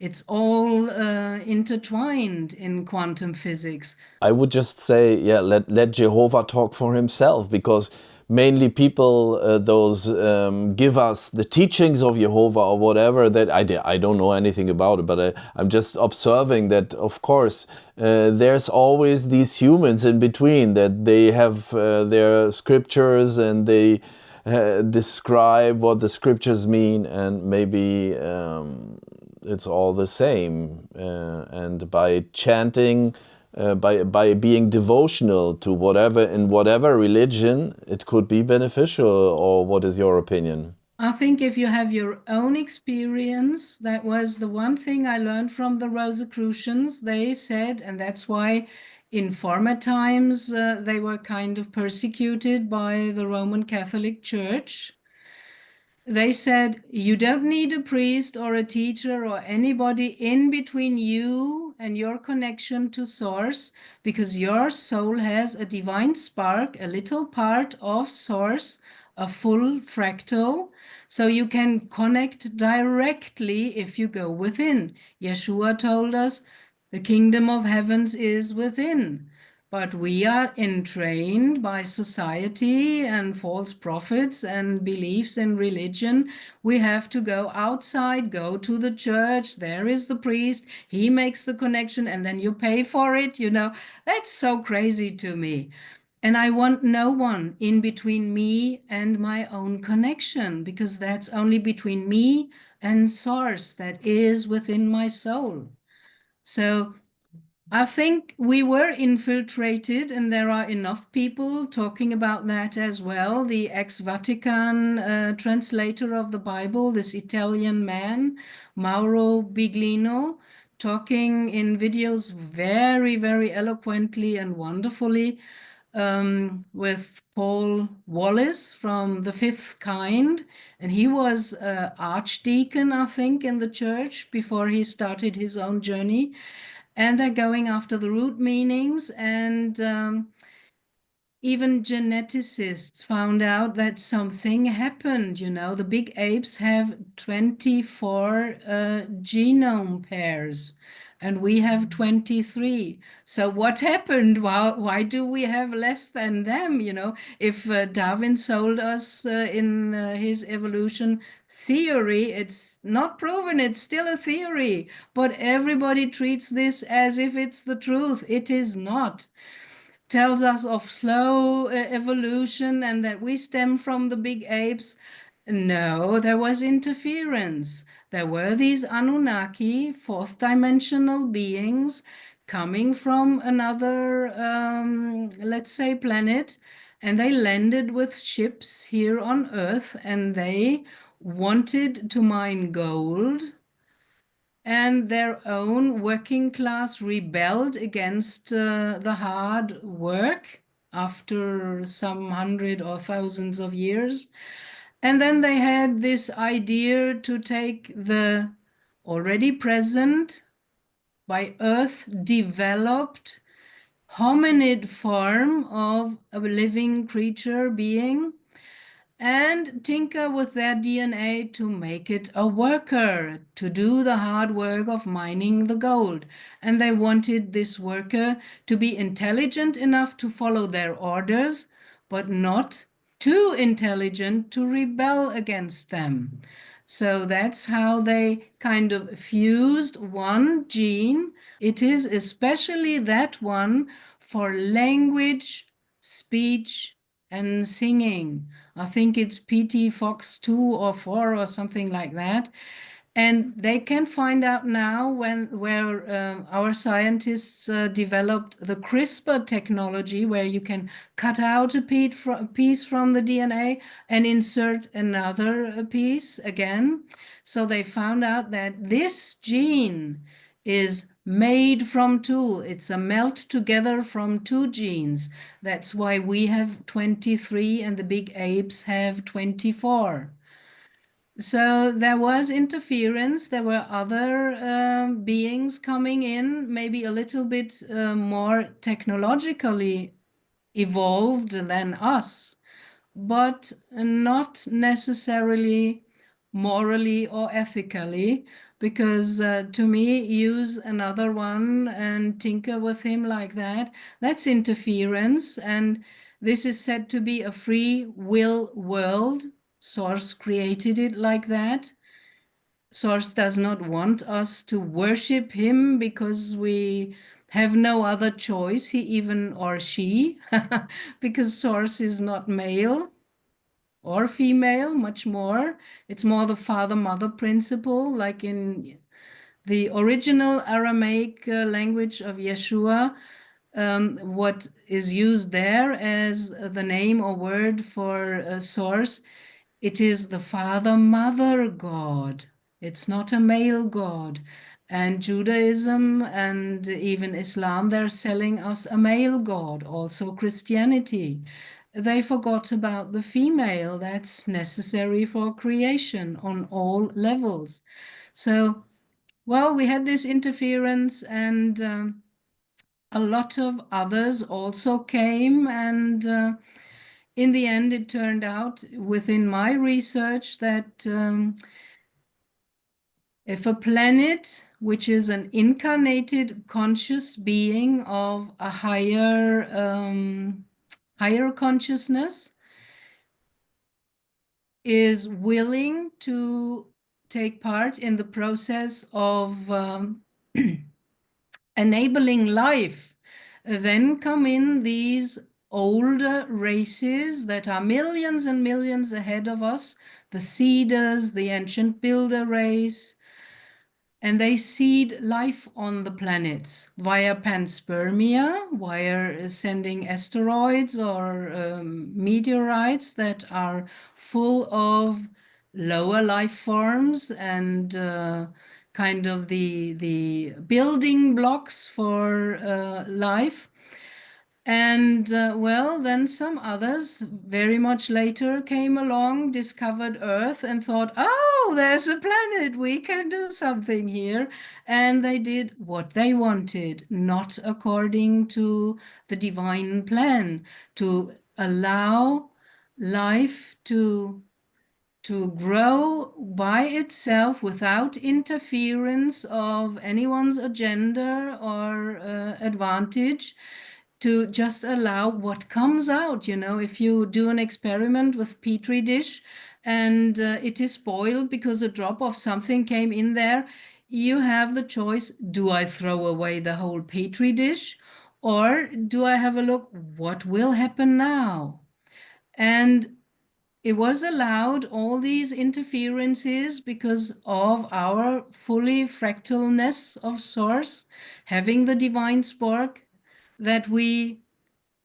Speaker 2: It's all intertwined in quantum physics.
Speaker 1: I would just say, yeah, let Jehovah talk for himself, because mainly people, those give us the teachings of Jehovah or whatever, that I don't know anything about it, but I'm just observing that, of course, there's always these humans in between, that they have their scriptures and they describe what the scriptures mean, and maybe it's all the same. And by chanting, by being devotional to whatever, in whatever religion, it could be beneficial. Or what is your opinion?
Speaker 2: I think if you have your own experience, that was the one thing I learned from the Rosicrucians. They said, and that's why in former times they were kind of persecuted by the Roman Catholic Church. They said, you don't need a priest or a teacher or anybody in between you and your connection to Source, because your soul has a divine spark, a little part of Source, a full fractal. So you can connect directly if you go within. Yeshua told us the kingdom of heavens is within. But we are entrained by society and false prophets and beliefs in religion. We have to go outside, go to the church. There is the priest. He makes the connection and then you pay for it. You know, that's so crazy to me. And I want no one in between me and my own connection, because that's only between me and Source that is within my soul. So I think we were infiltrated, and there are enough people talking about that as well. The ex-Vatican translator of the Bible, this Italian man, Mauro Biglino, talking in videos very, very eloquently and wonderfully with Paul Wallace from the Fifth Kind. And he was archdeacon, I think, in the church before he started his own journey. And they're going after the root meanings. And even geneticists found out that something happened. You know, the big apes have 24 genome pairs. and we have 23. So what happened? Why do we have less than them? If Darwin sold us in his evolution theory, it's not proven, it's still a theory, but everybody treats this as if it's the truth. It is not. Tells us of slow evolution and that we stem from the big apes. No, there was interference. There were these Anunnaki, fourth dimensional beings coming from another, let's say, planet, and they landed with ships here on Earth, and they wanted to mine gold, and their own working class rebelled against the hard work after some hundred or thousands of years. And then they had this idea to take the already present, by Earth developed hominid form of a living creature being and tinker with their DNA to make it a worker, to do the hard work of mining the gold. And they wanted this worker to be intelligent enough to follow their orders, but not too intelligent to rebel against them. So that's how they kind of fused one gene. It is especially that one for language, speech, and singing. I think it's PT Fox 2 or 4 or something like that. And they can find out now where our scientists developed the CRISPR technology, where you can cut out a piece from the DNA and insert another piece again. So they found out that this gene is made from two. It's a melt together from two genes. That's why we have 23 and the big apes have 24. So there was interference. There were other beings coming in, maybe a little bit more technologically evolved than us, but not necessarily morally or ethically, because to me, use another one and tinker with him like that, that's interference. And this is said to be a free will world. Source created it like that. Source does not want us to worship him because we have no other choice, he even or she, because Source is not male or female, much more. It's more the father-mother principle, like in the original Aramaic language of Yeshua. What is used there as the name or word for Source, it is the father-mother God. It's not a male God. And Judaism and even Islam, they're selling us a male God, also Christianity. They forgot about the female. That's necessary for creation on all levels. So, well, we had this interference, and a lot of others also came, and in the end, it turned out within my research that if a planet, which is an incarnated conscious being of a higher consciousness, is willing to take part in the process of enabling life, then come in these older races that are millions and millions ahead of us, the seeders, the ancient builder race, and they seed life on the planets via panspermia, via sending asteroids or meteorites that are full of lower life forms and kind of the building blocks for life. And well, then some others very much later came along, discovered Earth, and thought, oh, there's a planet, we can do something here. And they did what they wanted, not according to the divine plan, to allow life to to grow by itself without interference of anyone's agenda or advantage, to just allow what comes out. You know, if you do an experiment with petri dish and it is spoiled because a drop of something came in there, you have the choice: do I throw away the whole petri dish, or do I have a look what will happen now? And it was allowed, all these interferences, because of our fully fractalness of source, having the divine spark, that we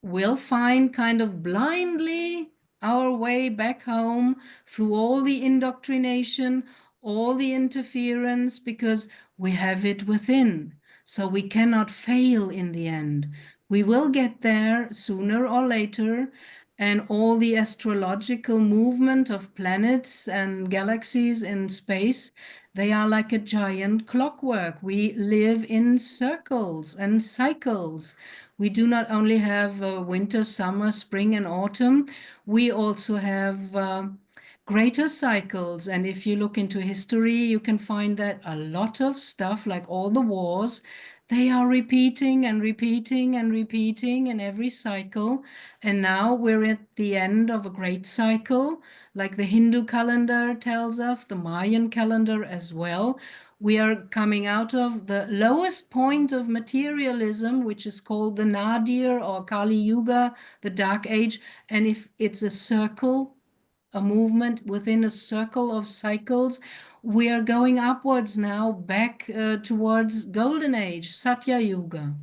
Speaker 2: will find kind of blindly our way back home through all the indoctrination, all the interference, because we have it within. So we cannot fail in the end. We will get there sooner or later. And all the astrological movement of planets and galaxies in space, they are like a giant clockwork. We live in circles and cycles. We do not only have winter, summer, spring, and autumn, we also have greater cycles. And if you look into history, you can find that a lot of stuff, like all the wars, they are repeating and repeating and repeating in every cycle. And now we're at the end of a great cycle, like the Hindu calendar tells us, the Mayan calendar as well. We are coming out of the lowest point of materialism, which is called the Nadir or Kali Yuga, the Dark Age. And if it's a circle, a movement within a circle of cycles, we are going upwards now, back towards Golden Age, Satya Yuga.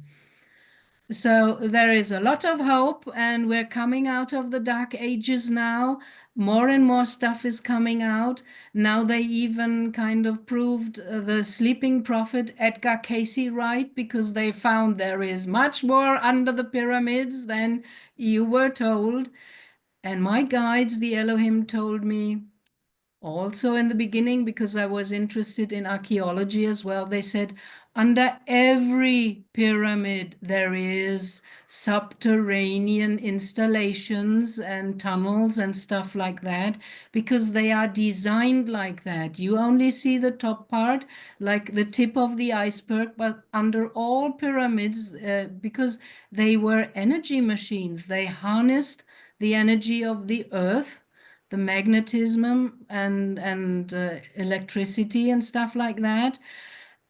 Speaker 2: So there is a lot of hope, and we're coming out of the dark ages now. More and more stuff is coming out. Now they even kind of proved the sleeping prophet Edgar Casey right, because they found there is much more under the pyramids than you were told. And my guides, the Elohim, told me also in the beginning, because I was interested in archaeology as well, they said under every pyramid there is subterranean installations and tunnels and stuff like that, because they are designed like that. You only see the top part, like the tip of the iceberg, but under all pyramids, because they were energy machines, they harnessed the energy of the earth, the magnetism and electricity and stuff like that.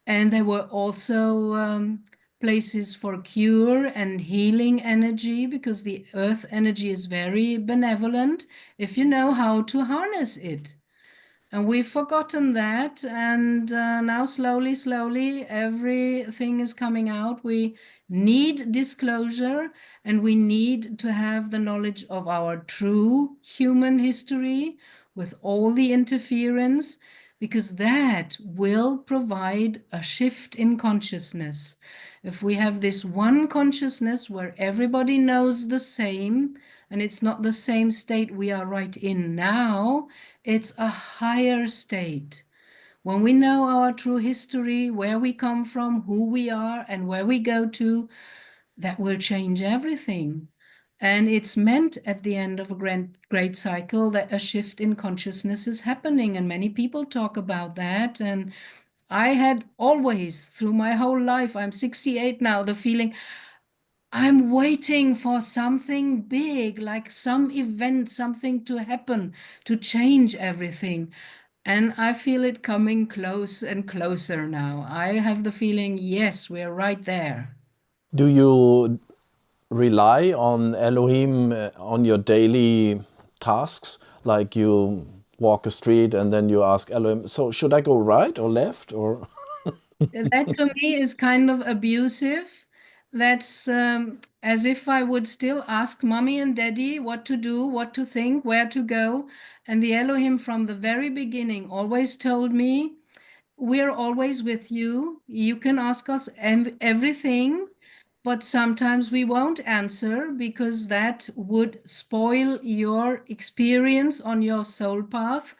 Speaker 2: And there were also places for cure and healing energy, because the earth energy is very benevolent if you know how to harness it. And we've forgotten that. And now slowly, everything is coming out. We need disclosure, and we need to have the knowledge of our true human history with all the interference, because that will provide a shift in consciousness. If we have this one consciousness where everybody knows the same, and it's not the same state we are right in now, it's a higher state. When we know our true history, where we come from, who we are, and where we go to, that will change everything. And it's meant at the end of a great cycle that a shift in consciousness is happening. And many people talk about that. And I had always, through my whole life, I'm 68 now, the feeling I'm waiting for something big, like some event, something to happen to change everything. And I feel it coming close and closer now. I have the feeling, yes, we're right there.
Speaker 1: Do you rely on Elohim on your daily tasks? Like you walk a street and then you ask Elohim, so should I go right or left or?
Speaker 2: That to me is kind of abusive. That's as if I would still ask mommy and daddy what to do, what to think, where to go. And the Elohim from the very beginning always told me, we're always with you. You can ask us everything, but sometimes we won't answer, because that would spoil your experience on your soul path.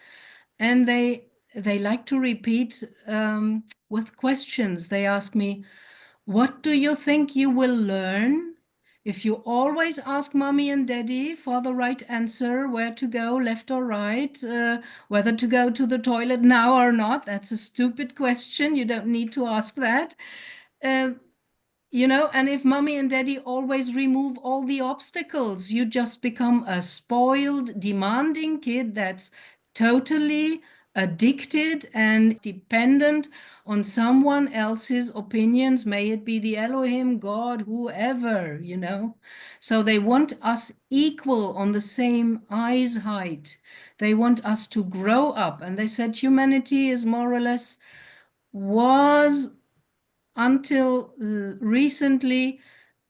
Speaker 2: And they like to repeat with questions. They ask me, what do you think you will learn? If you always ask mommy and daddy for the right answer, where to go, left or right, whether to go to the toilet now or not, that's a stupid question. You don't need to ask that. You know, and if mommy and daddy always remove all the obstacles, you just become a spoiled, demanding kid that's totally addicted and dependent on someone else's opinions, may it be the Elohim, God, whoever, you know. So they want us equal on the same eyes height. They want us to grow up. And they said humanity is more or less was until recently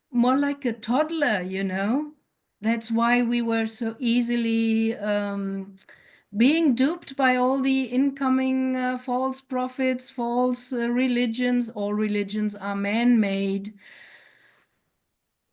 Speaker 2: more like a toddler, you know. That's why we were so easily being duped by all the incoming false prophets, false religions. All religions are man-made.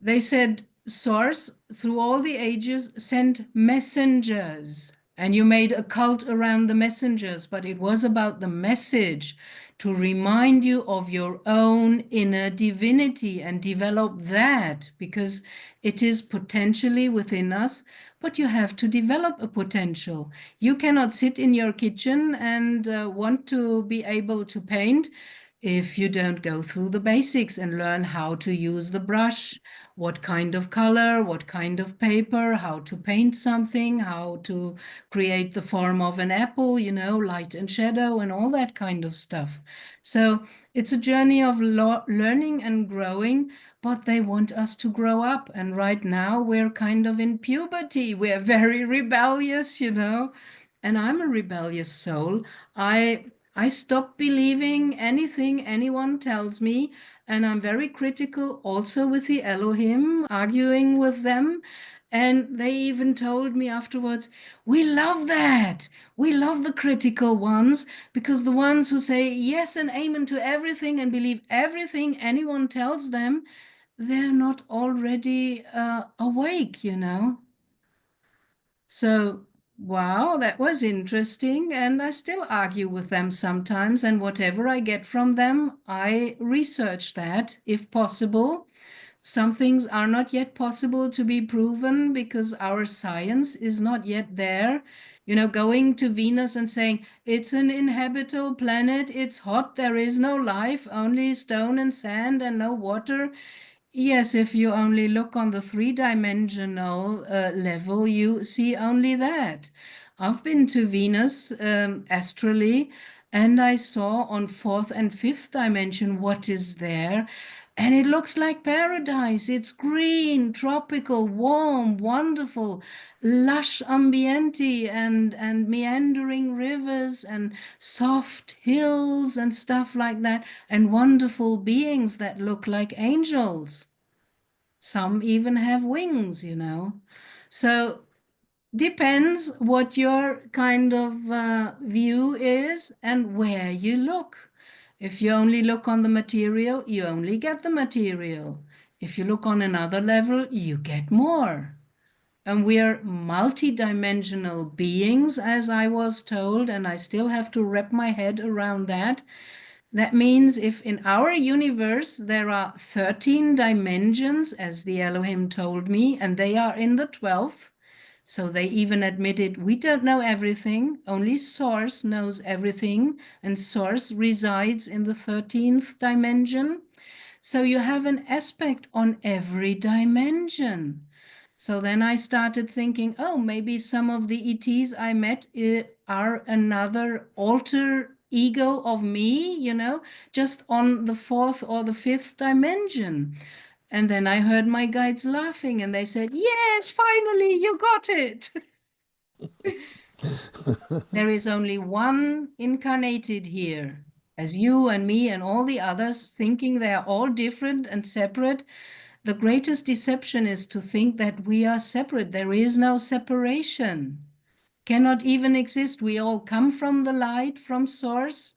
Speaker 2: They said source through all the ages sent messengers, and you made a cult around the messengers, but it was about the message to remind you of your own inner divinity and develop that, because it is potentially within us, but you have to develop a potential. You cannot sit in your kitchen and want to be able to paint if you don't go through the basics and learn how to use the brush, what kind of color, what kind of paper, how to paint something, how to create the form of an apple, you know, light and shadow and all that kind of stuff. So it's a journey of learning and growing, but they want us to grow up. And right now we're kind of in puberty. We're very rebellious, you know, and I'm a rebellious soul. I stop believing anything anyone tells me, and I'm very critical also with the Elohim, arguing with them. And they even told me afterwards, we love that. We love the critical ones, because the ones who say yes and amen to everything and believe everything anyone tells them, they're not already awake, you know. So, wow, that was interesting. And I still argue with them sometimes. And whatever I get from them, I research that if possible. Some things are not yet possible to be proven because our science is not yet there. You know, going to Venus and saying it's an inhabitable planet, it's hot, there is no life, only stone and sand and no water. Yes, if you only look on the three-dimensional level, you see only that. I've been to Venus astrally, and I saw on fourth and fifth dimension what is there. And it looks like paradise. It's green, tropical, warm, wonderful, lush ambiente and meandering rivers and soft hills and stuff like that, and wonderful beings that look like angels. Some even have wings, you know. So depends what your kind of view is and where you look. If you only look on the material, you only get the material. If you look on another level, you get more. And we're multi-dimensional beings, as I was told, and I still have to wrap my head around that. That means if in our universe there are 13 dimensions, as the Elohim told me, and they are in the 12th, so they even admitted we don't know everything, only Source knows everything, and Source resides in the 13th dimension. So you have an aspect on every dimension. So then I started thinking, oh, maybe some of the ETs I met are another alter ego of me, you know, just on the fourth or the fifth dimension. And then I heard my guides laughing and they said, yes, finally, you got it. There is only one incarnated here, as you and me and all the others thinking they are all different and separate. The greatest deception is to think that we are separate. There is no separation. Cannot even exist. We all come from the light, from Source.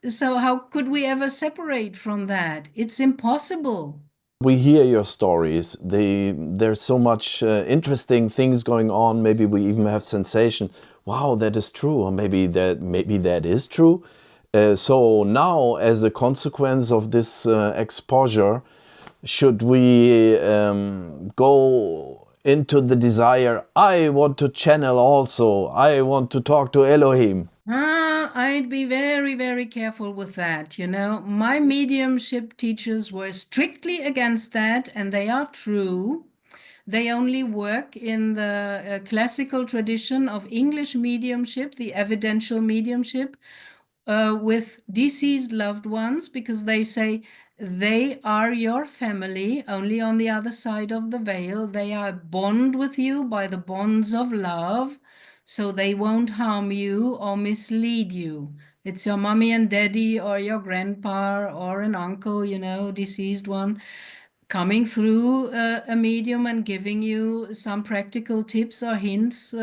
Speaker 2: So how could we ever separate from that? It's impossible.
Speaker 1: We hear your stories. There's so much interesting things going on. Maybe we even have sensation, wow, that is true, or maybe that is true. So now, as a consequence of this exposure, should we go into the desire, I want to channel also, I want to talk to Elohim?
Speaker 2: I'd be very, very careful with that. My mediumship teachers were strictly against that, and they are true. They only work in the classical tradition of English mediumship, the evidential mediumship, with deceased loved ones, because they say they are your family, only on the other side of the veil. They are bound with you by the bonds of love, so they won't harm you or mislead you. It's your mommy and daddy or your grandpa or an uncle, deceased one, coming through a medium and giving you some practical tips or hints,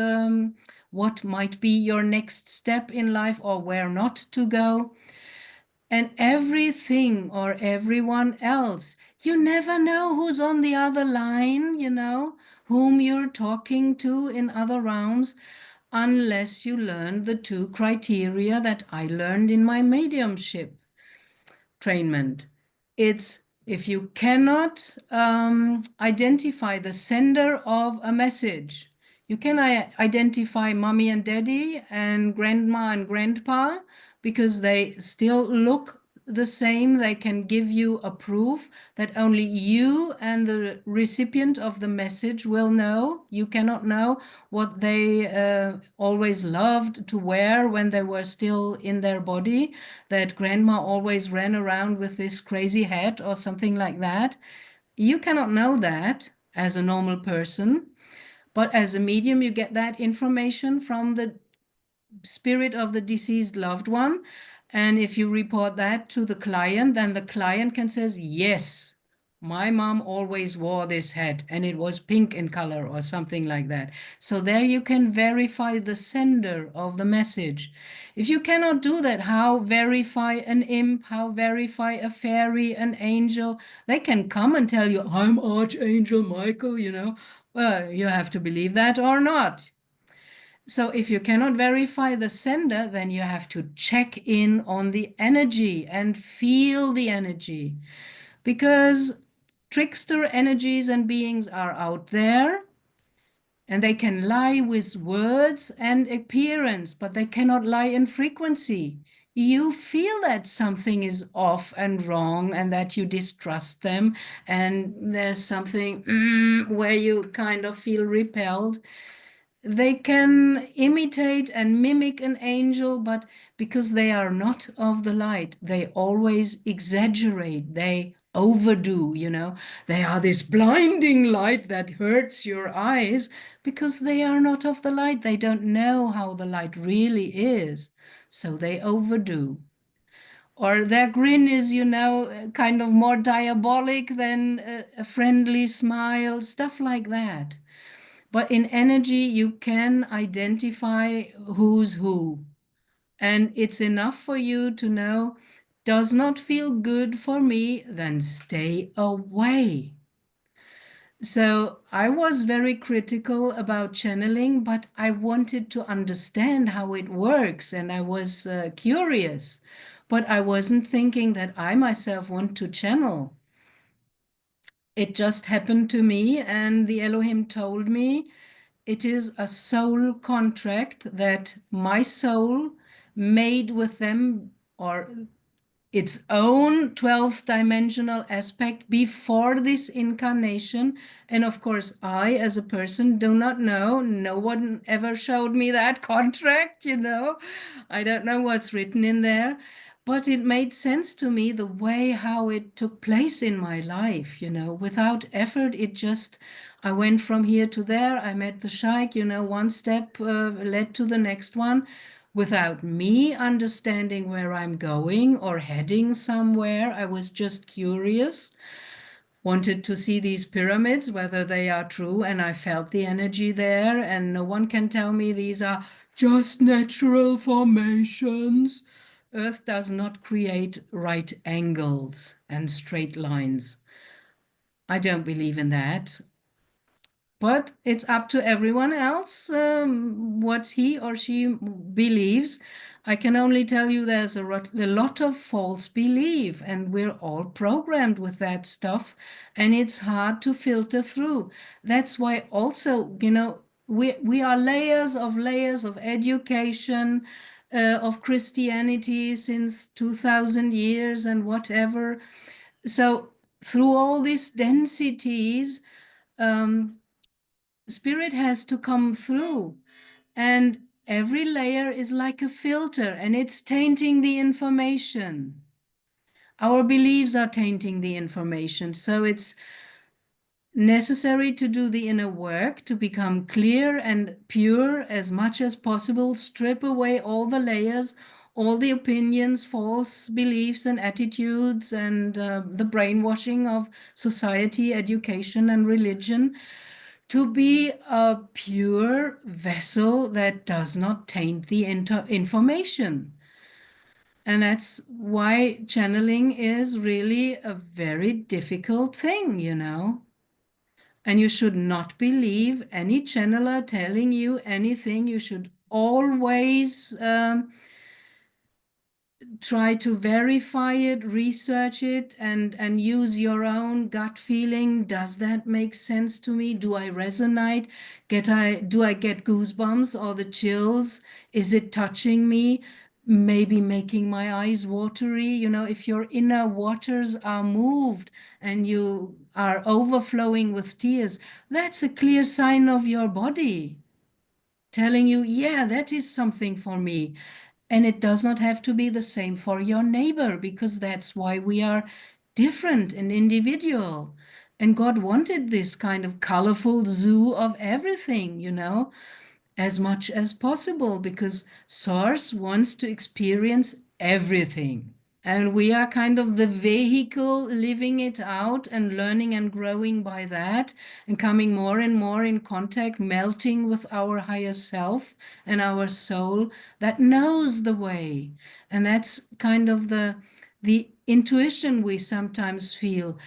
Speaker 2: what might be your next step in life or where not to go. And everything or everyone else, you never know who's on the other line, whom you're talking to in other realms, unless you learn the two criteria that I learned in my mediumship trainment. It's if you cannot identify the sender of a message. You can identify mommy and daddy and grandma and grandpa because they still look the same. They can give you a proof that only you and the recipient of the message will know. You cannot know what they always loved to wear when they were still in their body, that grandma always ran around with this crazy hat or something like that. You cannot know that as a normal person, but as a medium, you get that information from the spirit of the deceased loved one. And if you report that to the client, then the client can says, yes, my mom always wore this hat and it was pink in color or something like that. So there you can verify the sender of the message. If you cannot do that, how verify an imp, how verify a fairy, an angel? They can come and tell you, I'm Archangel Michael. Well, you have to believe that or not. So if you cannot verify the sender, then you have to check in on the energy and feel the energy, because trickster energies and beings are out there, and they can lie with words and appearance, but they cannot lie in frequency. You feel that something is off and wrong and that you distrust them, and there's something where you kind of feel repelled. They can imitate and mimic an angel, but because they are not of the light, they always exaggerate, they overdo, They are this blinding light that hurts your eyes because they are not of the light. They don't know how the light really is, so they overdo. Or their grin is, kind of more diabolic than a friendly smile, stuff like that. But in energy, you can identify who's who. And it's enough for you to know, does not feel good for me, then stay away. So I was very critical about channeling, but I wanted to understand how it works, and I was curious. But I wasn't thinking that I myself want to channel. It just happened to me, and the Elohim told me, it is a soul contract that my soul made with them, or its own 12th dimensional aspect before this incarnation. And of course, I, as a person, do not know. No one ever showed me that contract, I don't know what's written in there. But it made sense to me the way how it took place in my life, without effort. I went from here to there. I met the Sheikh, one step led to the next one, without me understanding where I'm going or heading somewhere. I was just curious, wanted to see these pyramids, whether they are true, and I felt the energy there, and no one can tell me these are just natural formations. Earth does not create right angles and straight lines. I don't believe in that. But it's up to everyone else what he or she believes. I can only tell you there's a lot of false belief, and we're all programmed with that stuff, and it's hard to filter through. That's why also, we are layers of education, of Christianity since 2000 years and whatever. So through all these densities, spirit has to come through, and every layer is like a filter, and it's tainting the information. Our beliefs are tainting the information, so it's necessary to do the inner work to become clear and pure as much as possible, strip away all the layers, all the opinions, false beliefs and attitudes, and the brainwashing of society, education, and religion, to be a pure vessel that does not taint the information. And that's why channeling is really a very difficult thing, And you should not believe any channeler telling you anything. You should always try to verify it, research it, and use your own gut feeling. Does that make sense to me? Do I resonate? Do I get goosebumps or the chills? Is it touching me? Maybe making my eyes watery. If your inner waters are moved and you are overflowing with tears, that's a clear sign of your body telling you, yeah, that is something for me. And it does not have to be the same for your neighbor, because that's why we are different and individual. And God wanted this kind of colorful zoo of everything, as much as possible, because Source wants to experience everything. And we are kind of the vehicle living it out and learning and growing by that and coming more and more in contact, melting with our higher self and our soul that knows the way. And that's kind of the intuition we sometimes feel.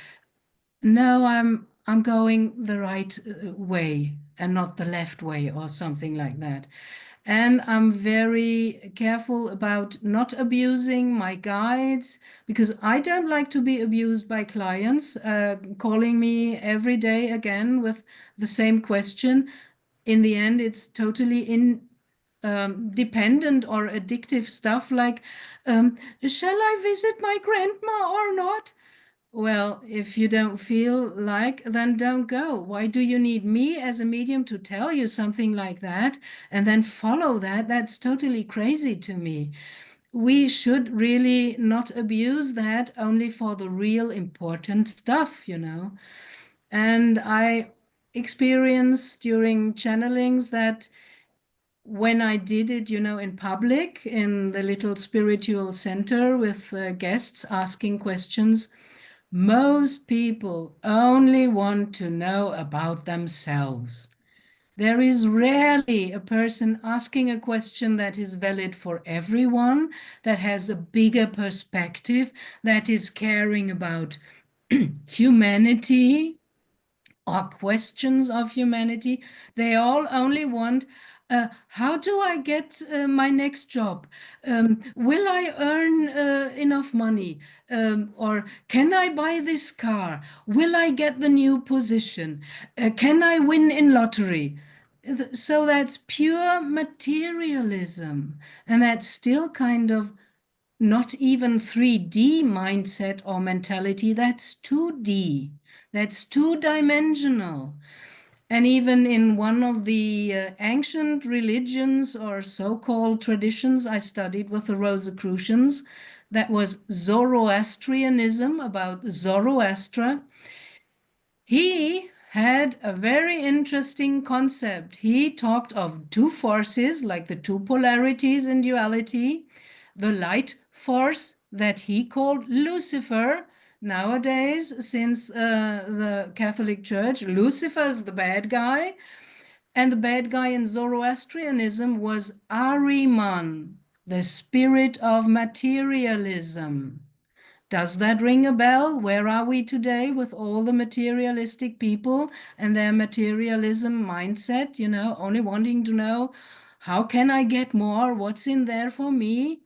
Speaker 2: No, I'm going the right way and not the left way or something like that. And I'm very careful about not abusing my guides, because I don't like to be abused by clients calling me every day again with the same question. In the end, it's totally dependent or addictive stuff like, shall I visit my grandma or not? Well, if you don't feel like, then don't go. Why do you need me as a medium to tell you something like that and then follow that? That's totally crazy to me. We should really not abuse that, only for the real important stuff, And I experienced during channelings that when I did it, in public, in the little spiritual center with guests asking questions, most people only want to know about themselves. There is rarely a person asking a question that is valid for everyone, that has a bigger perspective, that is caring about humanity or questions of humanity. They all only want, how do I get my next job? Will I earn enough money? Or can I buy this car? Will I get the new position? Can I win in lottery? So that's pure materialism. And that's still kind of not even 3D mindset or mentality, that's 2D. That's two-dimensional. And even in one of the ancient religions or so-called traditions I studied with the Rosicrucians, that was Zoroastrianism, about Zoroaster. He had a very interesting concept. He talked of two forces, like the two polarities in duality, the light force that he called Lucifer. Nowadays, since the Catholic Church, Lucifer is the bad guy, and the bad guy in Zoroastrianism was Ahriman, the spirit of materialism. Does that ring a bell? Where are we today with all the materialistic people and their materialism mindset, only wanting to know, how can I get more? What's in there for me?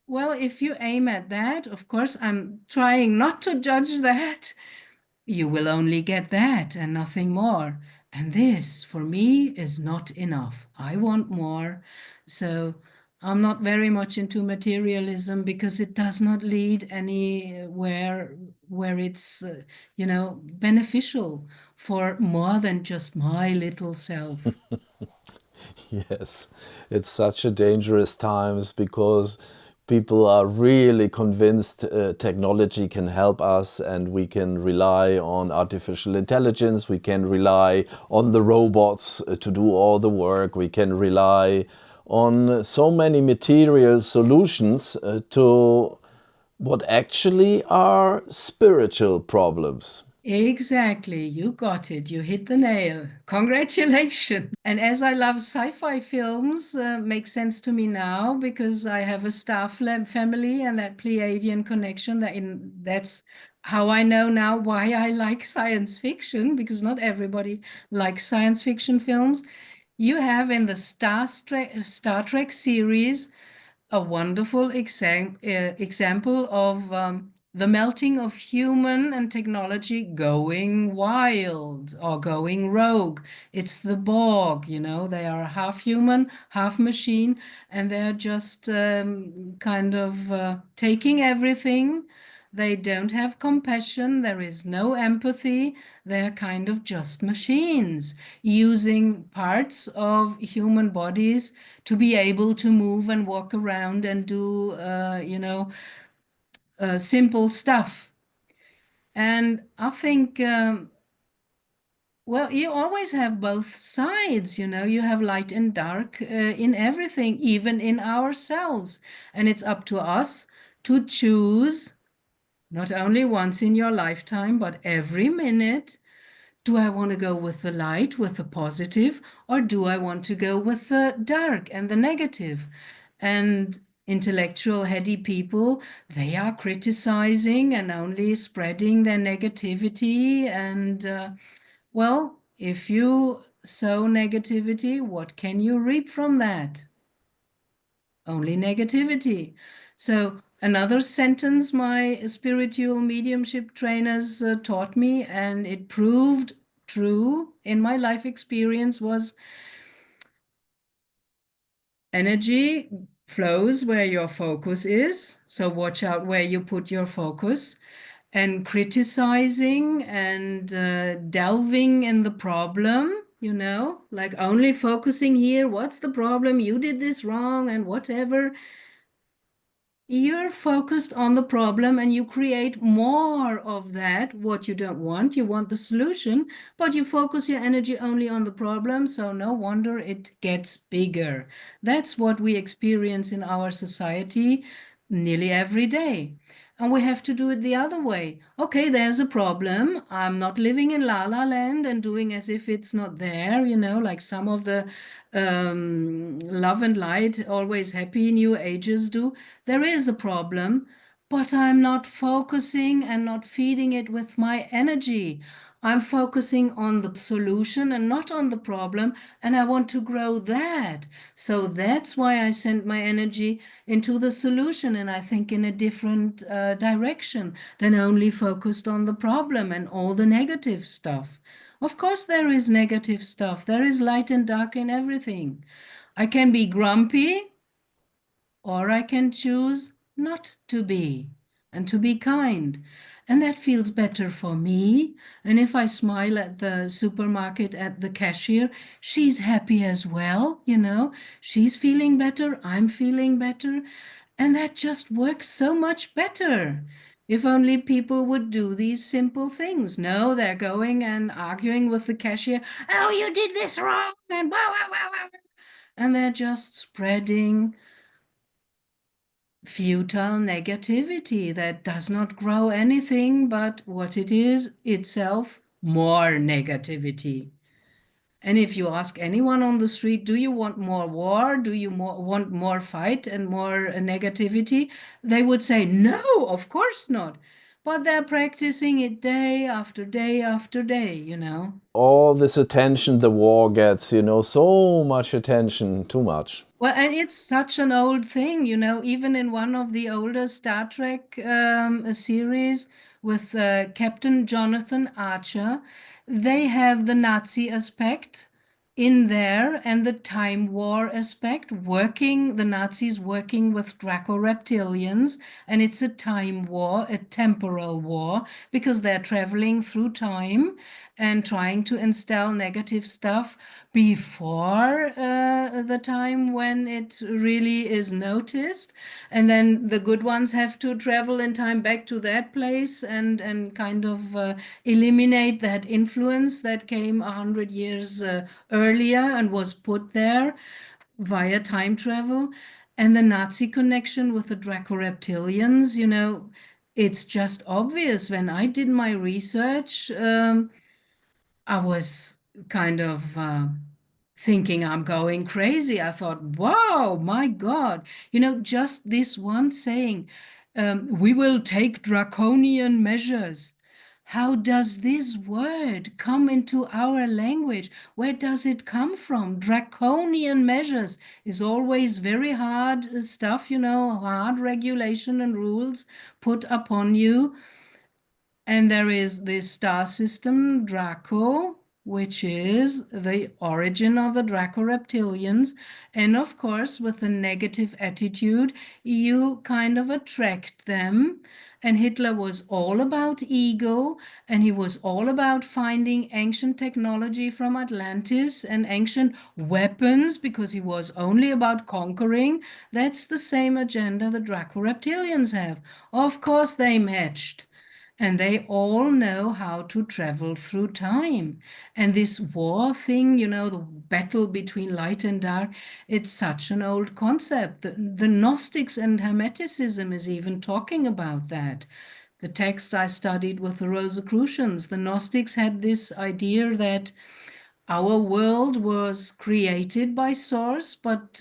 Speaker 2: Well, if you aim at that, of course, I'm trying not to judge that. You will only get that and nothing more. And this, for me, is not enough. I want more. So I'm not very much into materialism because it does not lead anywhere where it's, beneficial for more than just my little self.
Speaker 1: Yes, it's such a dangerous times because people are really convinced technology can help us and we can rely on artificial intelligence, we can rely on the robots to do all the work, we can rely on so many material solutions to what actually are spiritual problems.
Speaker 2: Exactly. You got it. You hit the nail. Congratulations. And as I love sci-fi films, makes sense to me now because I have a staff family and that Pleiadian connection. That's how I know now why I like science fiction, because not everybody likes science fiction films. You have in the Star Trek series a wonderful example of the melting of human and technology going wild or going rogue. It's the Borg, they are half human, half machine, and they're just kind of taking everything. They don't have compassion, there is no empathy, they're kind of just machines using parts of human bodies to be able to move and walk around and do, simple stuff. And I think, well, you always have both sides, you have light and dark in everything, even in ourselves. And it's up to us to choose, not only once in your lifetime, but every minute. Do I want to go with the light, with the positive, or do I want to go with the dark and the negative? And intellectual, heady people, they are criticizing and only spreading their negativity. And, well, if you sow negativity, what can you reap from that? Only negativity. So another sentence my spiritual mediumship trainers taught me, and it proved true in my life experience, was energy flows where your focus is. So watch out where you put your focus. And criticizing and delving in the problem, like only focusing here, what's the problem? You did this wrong and whatever. You're focused on the problem and you create more of that, what you don't want. You want the solution, but you focus your energy only on the problem, so no wonder it gets bigger. That's what we experience in our society nearly every day. And we have to do it the other way. Okay, there's a problem. I'm not living in La La Land and doing as if it's not there, like some of the love and light, always happy New Agers do. There is a problem, but I'm not focusing and not feeding it with my energy. I'm focusing on the solution and not on the problem, and I want to grow that. So that's why I send my energy into the solution, and I think in a different direction than only focused on the problem and all the negative stuff. Of course, there is negative stuff. There is light and dark in everything. I can be grumpy, or I can choose not to be and to be kind. And that feels better for me. And if I smile at the supermarket at the cashier, she's happy as well, She's feeling better, I'm feeling better. And that just works so much better. If only people would do these simple things. No, they're going and arguing with the cashier. Oh, you did this wrong, and wow, wow, wow, wow. And they're just spreading futile negativity that does not grow anything but what it is itself, more negativity. And if you ask anyone on the street, do you want more war? Do you want more fight and more negativity? They would say, no, of course not. But they're practicing it day after day after day, you know.
Speaker 1: All this attention the war gets, so much attention, too much.
Speaker 2: Well, and it's such an old thing, you know, even in one of the older Star Trek series with Captain Jonathan Archer, they have the Nazi aspect in there and the time war aspect, the Nazis working with Draco-reptilians, and it's a time war, a temporal war, because they're traveling through time and trying to install negative stuff before the time when it really is noticed. And then the good ones have to travel in time back to that place and kind of eliminate that influence that came 100 years earlier and was put there via time travel. And the Nazi connection with the Draco-reptilians, you know, it's just obvious. When I did my research, I was kind of thinking I'm going crazy. I thought, wow, my God, you know, just this one saying, we will take draconian measures. How does this word come into our language? Where does it come from? Draconian measures is always very hard stuff, you know, hard regulation and rules put upon you. And there is this star system, Draco, which is the origin of the Draco-reptilians. And of course, with a negative attitude, you kind of attract them. And Hitler was all about ego, and he was all about finding ancient technology from Atlantis and ancient weapons, because he was only about conquering. That's the same agenda the Draco-reptilians have. Of course, they matched. And they all know how to travel through time. And this war thing, you know, the battle between light and dark, it's such an old concept. The Gnostics and Hermeticism is even talking about that. The texts I studied with the Rosicrucians, the Gnostics had this idea that our world was created by source, but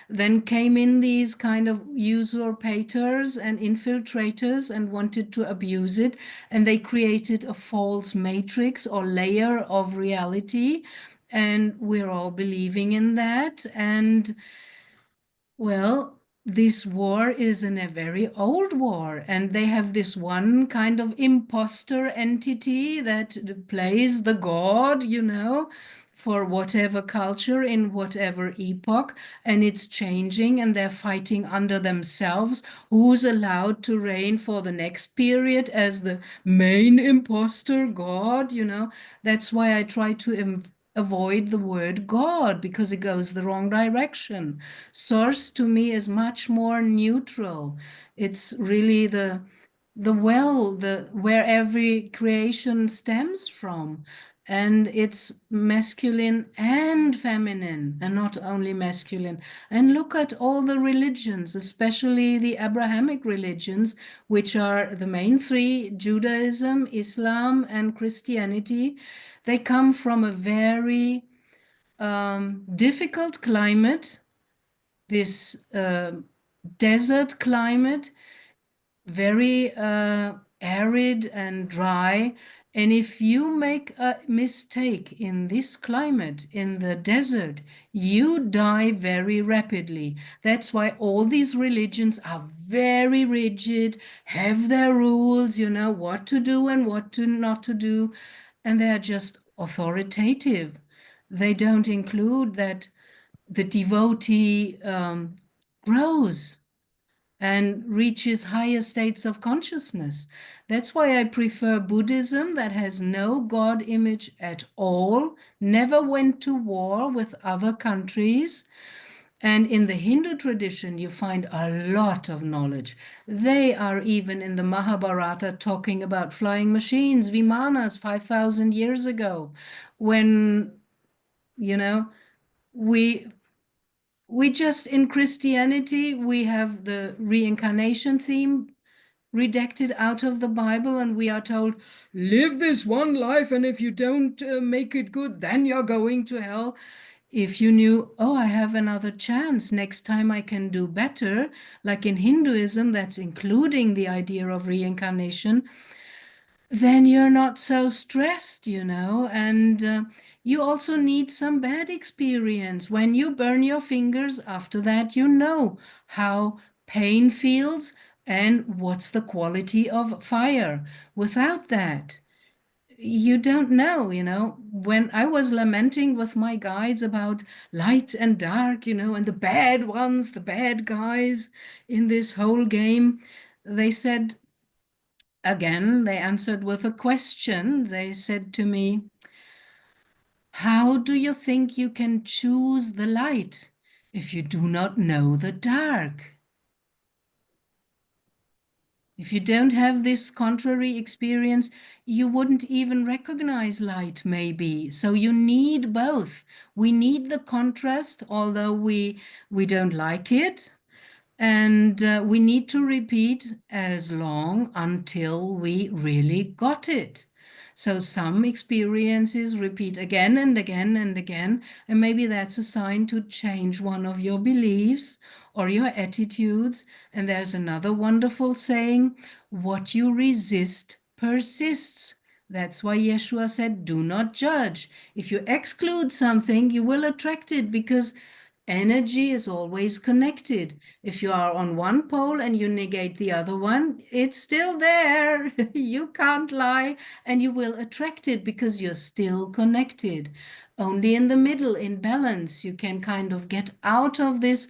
Speaker 2: then came in these kind of usurpators and infiltrators and wanted to abuse it, and they created a false matrix or layer of reality, and we're all believing in that. And well, this war is a very old war, and they have this one kind of imposter entity that plays the god, you know, for whatever culture in whatever epoch, and it's changing, and they're fighting under themselves who's allowed to reign for the next period as the main imposter god, you know. That's why I try to avoid the word God, because it goes the wrong direction. Source to me is much more neutral. It's really the where every creation stems from. And it's masculine and feminine, and not only masculine. And look at all the religions, especially the Abrahamic religions, which are the main three: Judaism, Islam, and Christianity. They come from a very difficult climate, this desert climate, very arid and dry. And if you make a mistake in this climate, in the desert, you die very rapidly. That's why all these religions are very rigid, have their rules, you know, what to do and what to not to do, and they're just authoritative. They don't include that the devotee grows and reaches higher states of consciousness. That's why I prefer Buddhism, that has no God image at all, never went to war with other countries. And in the Hindu tradition, you find a lot of knowledge. They are even in the Mahabharata talking about flying machines, Vimanas, 5,000 years ago, when, you know, we we just, in Christianity, we have the reincarnation theme redacted out of the Bible, and we are told, live this one life, and if you don't make it good, then you're going to hell. If you knew, oh, I have another chance, next time I can do better, like in Hinduism, that's including the idea of reincarnation, then you're not so stressed, and you also need some bad experience. When you burn your fingers, after that, you know how pain feels and what's the quality of fire. Without that, you don't know. When I was lamenting with my guides about light and dark, and the bad ones, the bad guys in this whole game, they said, again, they answered with a question. They said to me, how do you think you can choose the light if you do not know the dark? If you don't have this contrary experience, you wouldn't even recognize light, maybe. So you need both. We need the contrast, although we don't like it. And we need to repeat as long until we really got it. So some experiences repeat again and again and again, and maybe that's a sign to change one of your beliefs or your attitudes. And there's another wonderful saying, what you resist persists. That's why Yeshua said, do not judge. If you exclude something, you will attract it, because energy is always connected. If you are on one pole and you negate the other one, it's still there. You can't lie, and you will attract it because you're still connected. Only in the middle, in balance, you can kind of get out of this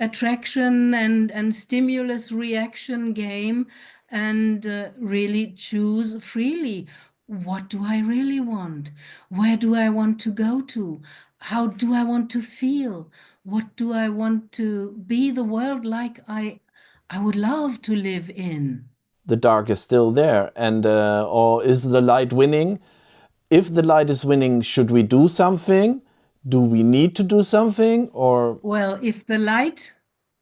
Speaker 2: attraction and stimulus reaction game and really choose freely. What do I really want? Where do I want to go to? How do I want to feel? What do I want to be the world like I would love to live in?
Speaker 1: The dark is still there, and or is the light winning? If the light is winning, should we do something? Do we need to do something? Or
Speaker 2: well, if the light,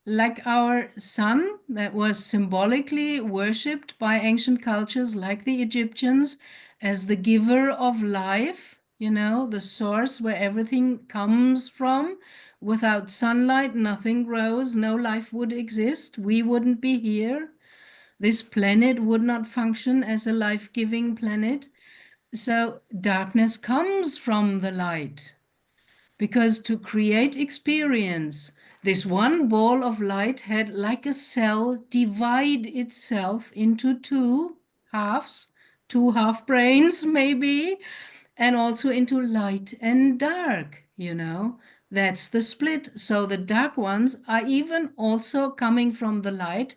Speaker 2: like our sun, that was symbolically worshipped by ancient cultures like the Egyptians as the giver of life, the source where everything comes from. Without sunlight, nothing grows, no life would exist. We wouldn't be here. This planet would not function as a life-giving planet. So darkness comes from the light. Because to create experience, this one ball of light had, like a cell, divide itself into two halves, two half brains maybe, and also into light and dark, That's the split. So the dark ones are even also coming from the light,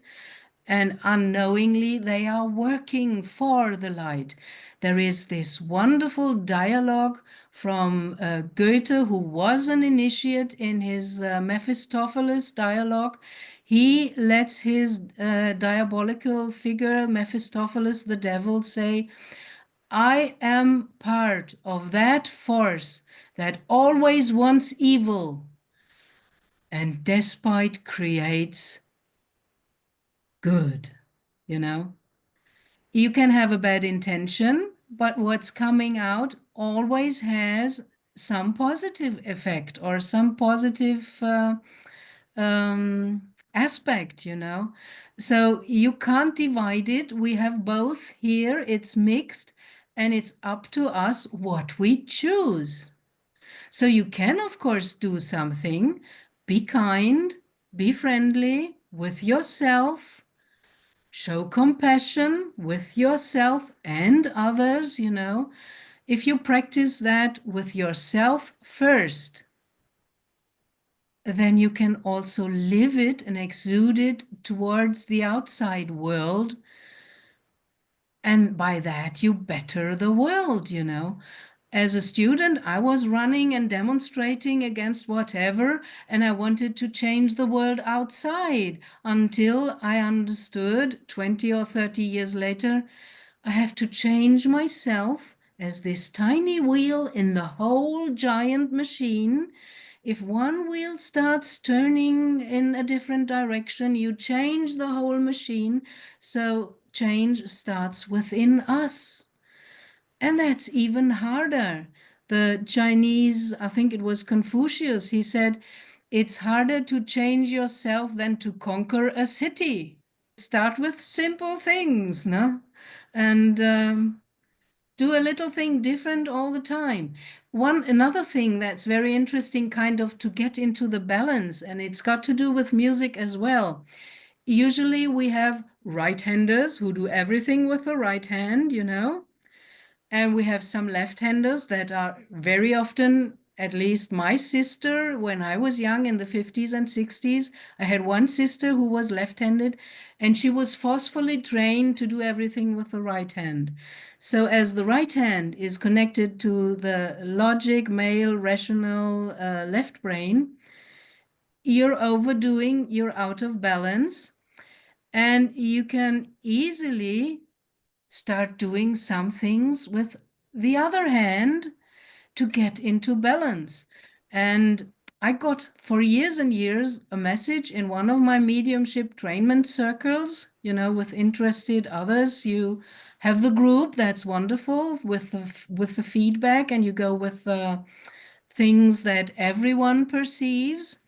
Speaker 2: and unknowingly they are working for the light. There is this wonderful dialogue from Goethe, who was an initiate in his Mephistopheles dialogue. He lets his diabolical figure, Mephistopheles, the devil, say, I am part of that force that always wants evil and despite creates good, You can have a bad intention, but what's coming out always has some positive effect or some positive aspect, So you can't divide it. We have both here. It's mixed, and it's up to us what we choose. So you can, of course, do something. Be kind, be friendly with yourself, show compassion with yourself and others, If you practice that with yourself first, then you can also live it and exude it towards the outside world. And by that, you better the world, As a student, I was running and demonstrating against whatever, and I wanted to change the world outside until I understood 20 or 30 years later, I have to change myself as this tiny wheel in the whole giant machine. If one wheel starts turning in a different direction, you change the whole machine. So change starts within us. And that's even harder. The Chinese, I think it was Confucius, he said, it's harder to change yourself than to conquer a city. Start with simple things, no? And do a little thing different all the time. Another thing that's very interesting, kind of to get into the balance, and it's got to do with music as well. Usually we have right-handers who do everything with the right hand, you know, and we have some left-handers that are very often, at least my sister, when I was young in the 50s and 60s, I had one sister who was left-handed, and she was forcefully trained to do everything with the right hand. So as the right hand is connected to the logic, male, rational, left brain, you're overdoing, you're out of balance, and you can easily start doing some things with the other hand to get into balance. And I got for years and years a message in one of my mediumship trainment circles, you know, with interested others. You have the group, that's wonderful, with the feedback, and you go with the things that everyone perceives.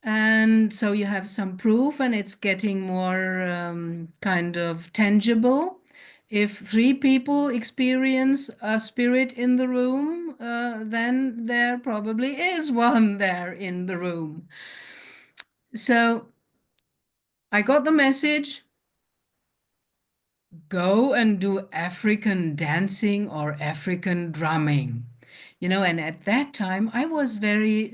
Speaker 2: And so you have some proof, and it's getting more kind of tangible. If 3 people experience a spirit in the room, then there probably is one there in the room. So I got the message, go and do African dancing or African drumming. You know, and at that time I was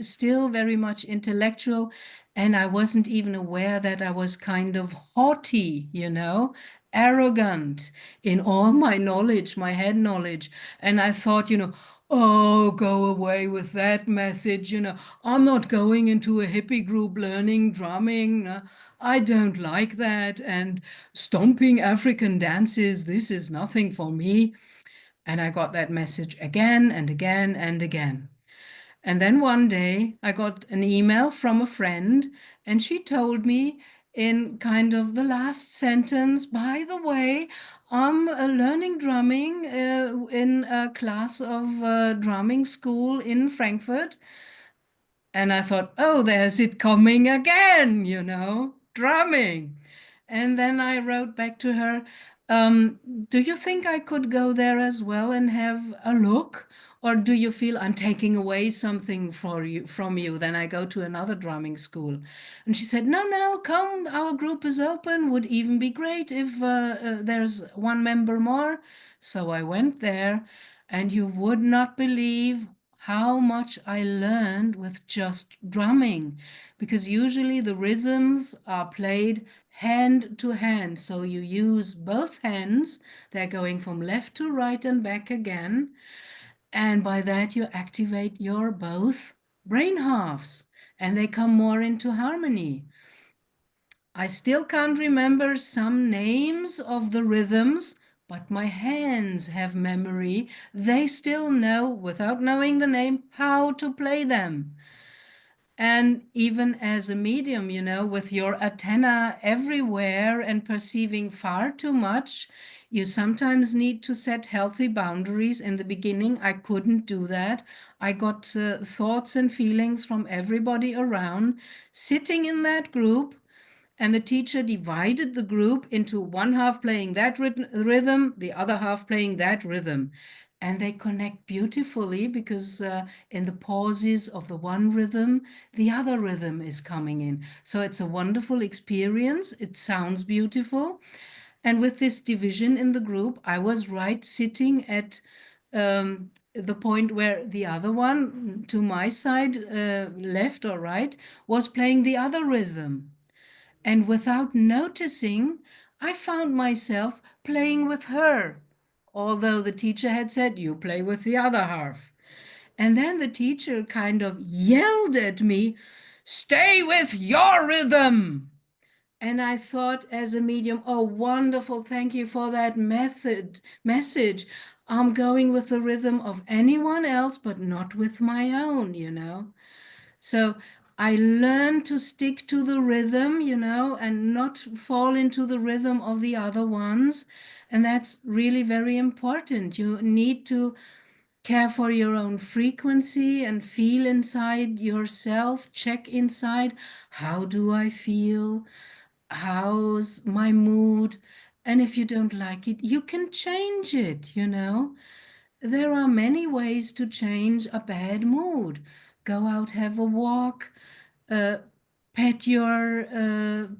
Speaker 2: still very much intellectual, and I wasn't even aware that I was kind of haughty, you know, arrogant in all my knowledge, my head knowledge. And I thought, you know, oh, go away with that message, you know, I'm not going into a hippie group learning drumming. I don't like that. And stomping African dances, this is nothing for me. And I got that message again and again and again. And then one day I got an email from a friend, and she told me in kind of the last sentence, by the way, I'm learning drumming in a class of drumming school in Frankfurt. And I thought, oh, there's it coming again, you know, drumming. And then I wrote back to her, do you think I could go there as well and have a look? Or do you feel I'm taking away something from you? Then I go to another drumming school. And she said, no, no, come, our group is open. Would even be great if there's one member more. So I went there, and you would not believe how much I learned with just drumming, because usually the rhythms are played hand to hand. So you use both hands, they're going from left to right and back again. And by that you activate your both brain halves, and they come more into harmony. I still can't remember some names of the rhythms, but my hands have memory. They still know, without knowing the name, how to play them. And even as a medium, you know, with your antenna everywhere and perceiving far too much, you sometimes need to set healthy boundaries. In the beginning, I couldn't do that. I got thoughts and feelings from everybody around. Sitting in that group, and the teacher divided the group into one half playing that rhythm, the other half playing that rhythm. And they connect beautifully, because in the pauses of the one rhythm, the other rhythm is coming in. So it's a wonderful experience. It sounds beautiful. And with this division in the group, I was right sitting at the point where the other one to my side, left or right, was playing the other rhythm. And without noticing, I found myself playing with her, although the teacher had said, you play with the other half. And then the teacher kind of yelled at me, stay with your rhythm. And I thought, as a medium, oh, wonderful, thank you for that message. I'm going with the rhythm of anyone else, but not with my own, you know. So I learned to stick to the rhythm, and not fall into the rhythm of the other ones. And that's really very important. You need to care for your own frequency and feel inside yourself, check inside. How do I feel? How's my mood? And if you don't like it, you can change it. There are many ways to change a bad mood. Go out, have a walk, uh, pet your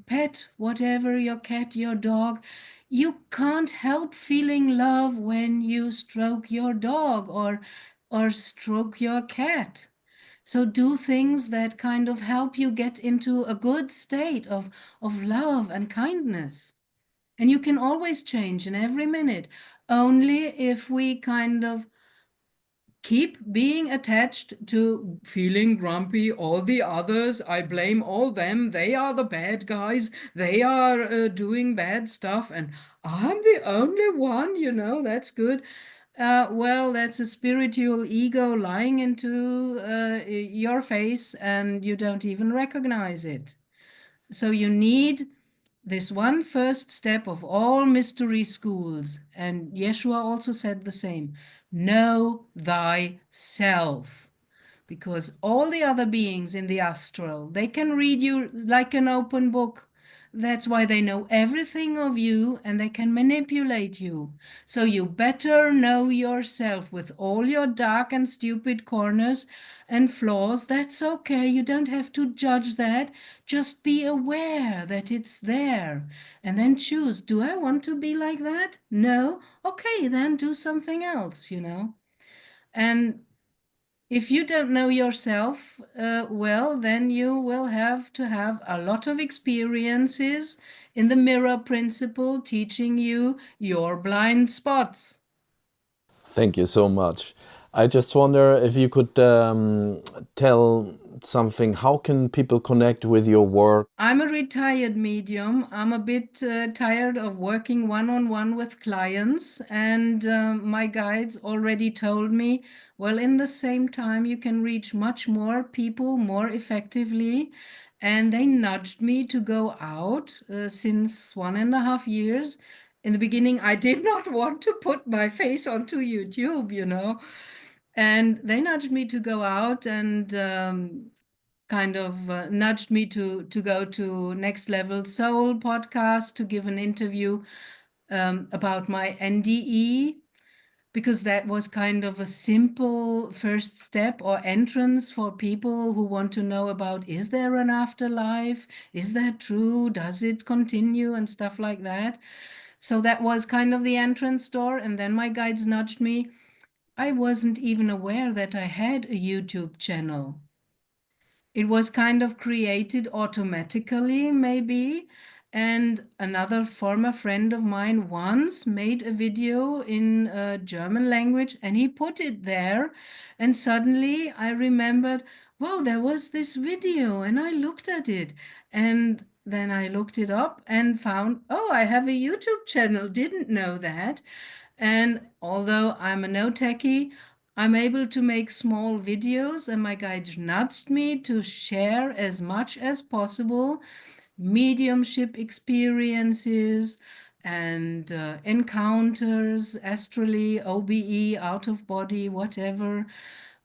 Speaker 2: pet, whatever, your cat, your dog. You can't help feeling love when you stroke your dog or stroke your cat. So do things that kind of help you get into a good state of love and kindness. And you can always change in every minute, only if we kind of keep being attached to feeling grumpy. All the others, I blame all them. They are the bad guys. They are doing bad stuff, and I'm the only one. That's good. Well, that's a spiritual ego lying into your face, and you don't even recognize it. So you need this one first step of all mystery schools, and Yeshua also said the same: know thyself. Because all the other beings in the astral, they can read you like an open book. That's why they know everything of you and they can manipulate you. So you better know yourself with all your dark and stupid corners and flaws. That's okay. You don't have to judge that. Just be aware that it's there and then choose. Do I want to be like that? No? Okay, then do something else. And if you don't know yourself, well, then you will have to have a lot of experiences in the mirror principle teaching you your blind spots.
Speaker 1: Thank you so much. I just wonder if you could tell something. How can people connect with your work?
Speaker 2: I'm a retired medium. I'm a bit tired of working one-on-one with clients, and my guides already told me, well, in the same time, you can reach much more people more effectively. And they nudged me to go out since 1.5 years. In the beginning, I did not want to put my face onto YouTube. And they nudged me to go out and kind of nudged me to go to Next Level Soul podcast to give an interview about my NDE, because that was kind of a simple first step or entrance for people who want to know about, is there an afterlife? Is that true? Does it continue? And stuff like that. So that was kind of the entrance door. And then my guides nudged me. I wasn't even aware that I had a YouTube channel. It was kind of created automatically, maybe. And another former friend of mine once made a video in German language and he put it there. And suddenly I remembered, wow, there was this video, and I looked at it. And then I looked it up and found, oh, I have a YouTube channel. Didn't know that. And although I'm a no techie, I'm able to make small videos, and my guide nudged me to share as much as possible mediumship experiences and encounters, astrally, OBE, out of body, whatever,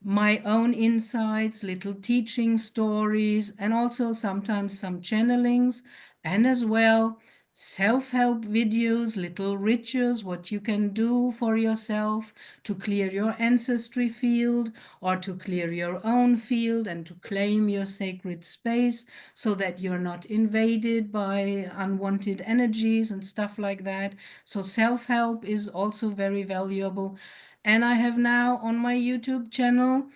Speaker 2: my own insights, little teaching stories, and also sometimes some channelings, and as well self-help videos, little rituals, what you can do for yourself to clear your ancestry field or to clear your own field and to claim your sacred space so that you're not invaded by unwanted energies and stuff like that. So self-help is also very valuable. And I have now on my YouTube channel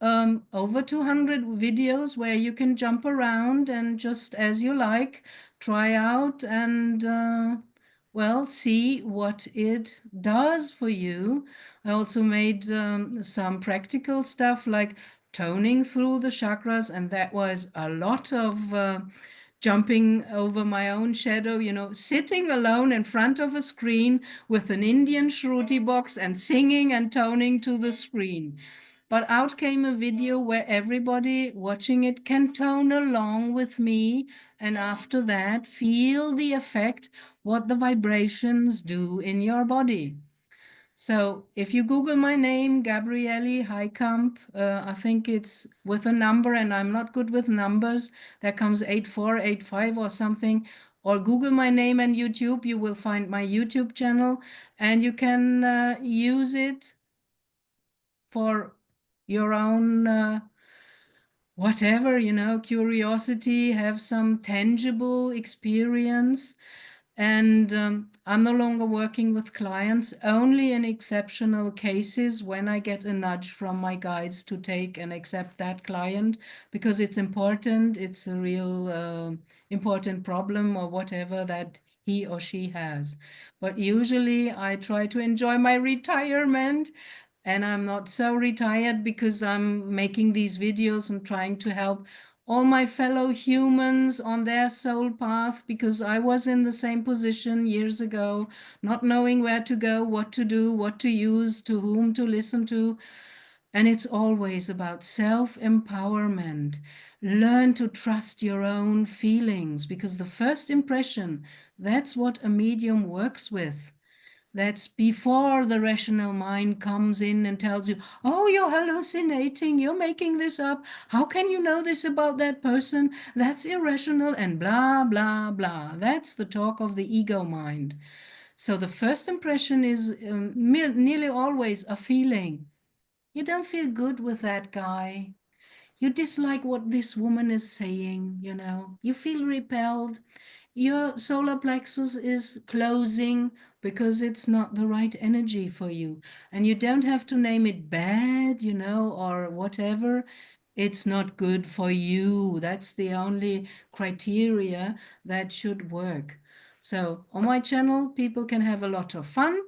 Speaker 2: over 200 videos where you can jump around and just as you like, try out and, well, see what it does for you. I also made some practical stuff like toning through the chakras, and that was a lot of jumping over my own shadow, sitting alone in front of a screen with an Indian shruti box and singing and toning to the screen. But out came a video where everybody watching it can tone along with me, and after that, feel the effect, what the vibrations do in your body. So if you Google my name, Gabrielle Heikamp, I think it's with a number, and I'm not good with numbers. There comes 8485 or something. Or Google my name and YouTube, you will find my YouTube channel, and you can use it for your own whatever, curiosity, have some tangible experience. And I'm no longer working with clients, only in exceptional cases when I get a nudge from my guides to take and accept that client, because it's important, it's a real important problem or whatever that he or she has. But usually I try to enjoy my retirement, and I'm not so retired because I'm making these videos and trying to help all my fellow humans on their soul path, because I was in the same position years ago, not knowing where to go, what to do, what to use, to whom to listen to. And it's always about self-empowerment. Learn to trust your own feelings, because the first impression, that's what a medium works with. That's before the rational mind comes in and tells you, oh, you're hallucinating, you're making this up. How can you know this about that person? That's irrational, and blah, blah, blah. That's the talk of the ego mind. So the first impression is nearly always a feeling. You don't feel good with that guy. You dislike what this woman is saying, You feel repelled. Your solar plexus is closing because it's not the right energy for you. And you don't have to name it bad, or whatever. It's not good for you. That's the only criteria that should work. So on my channel, people can have a lot of fun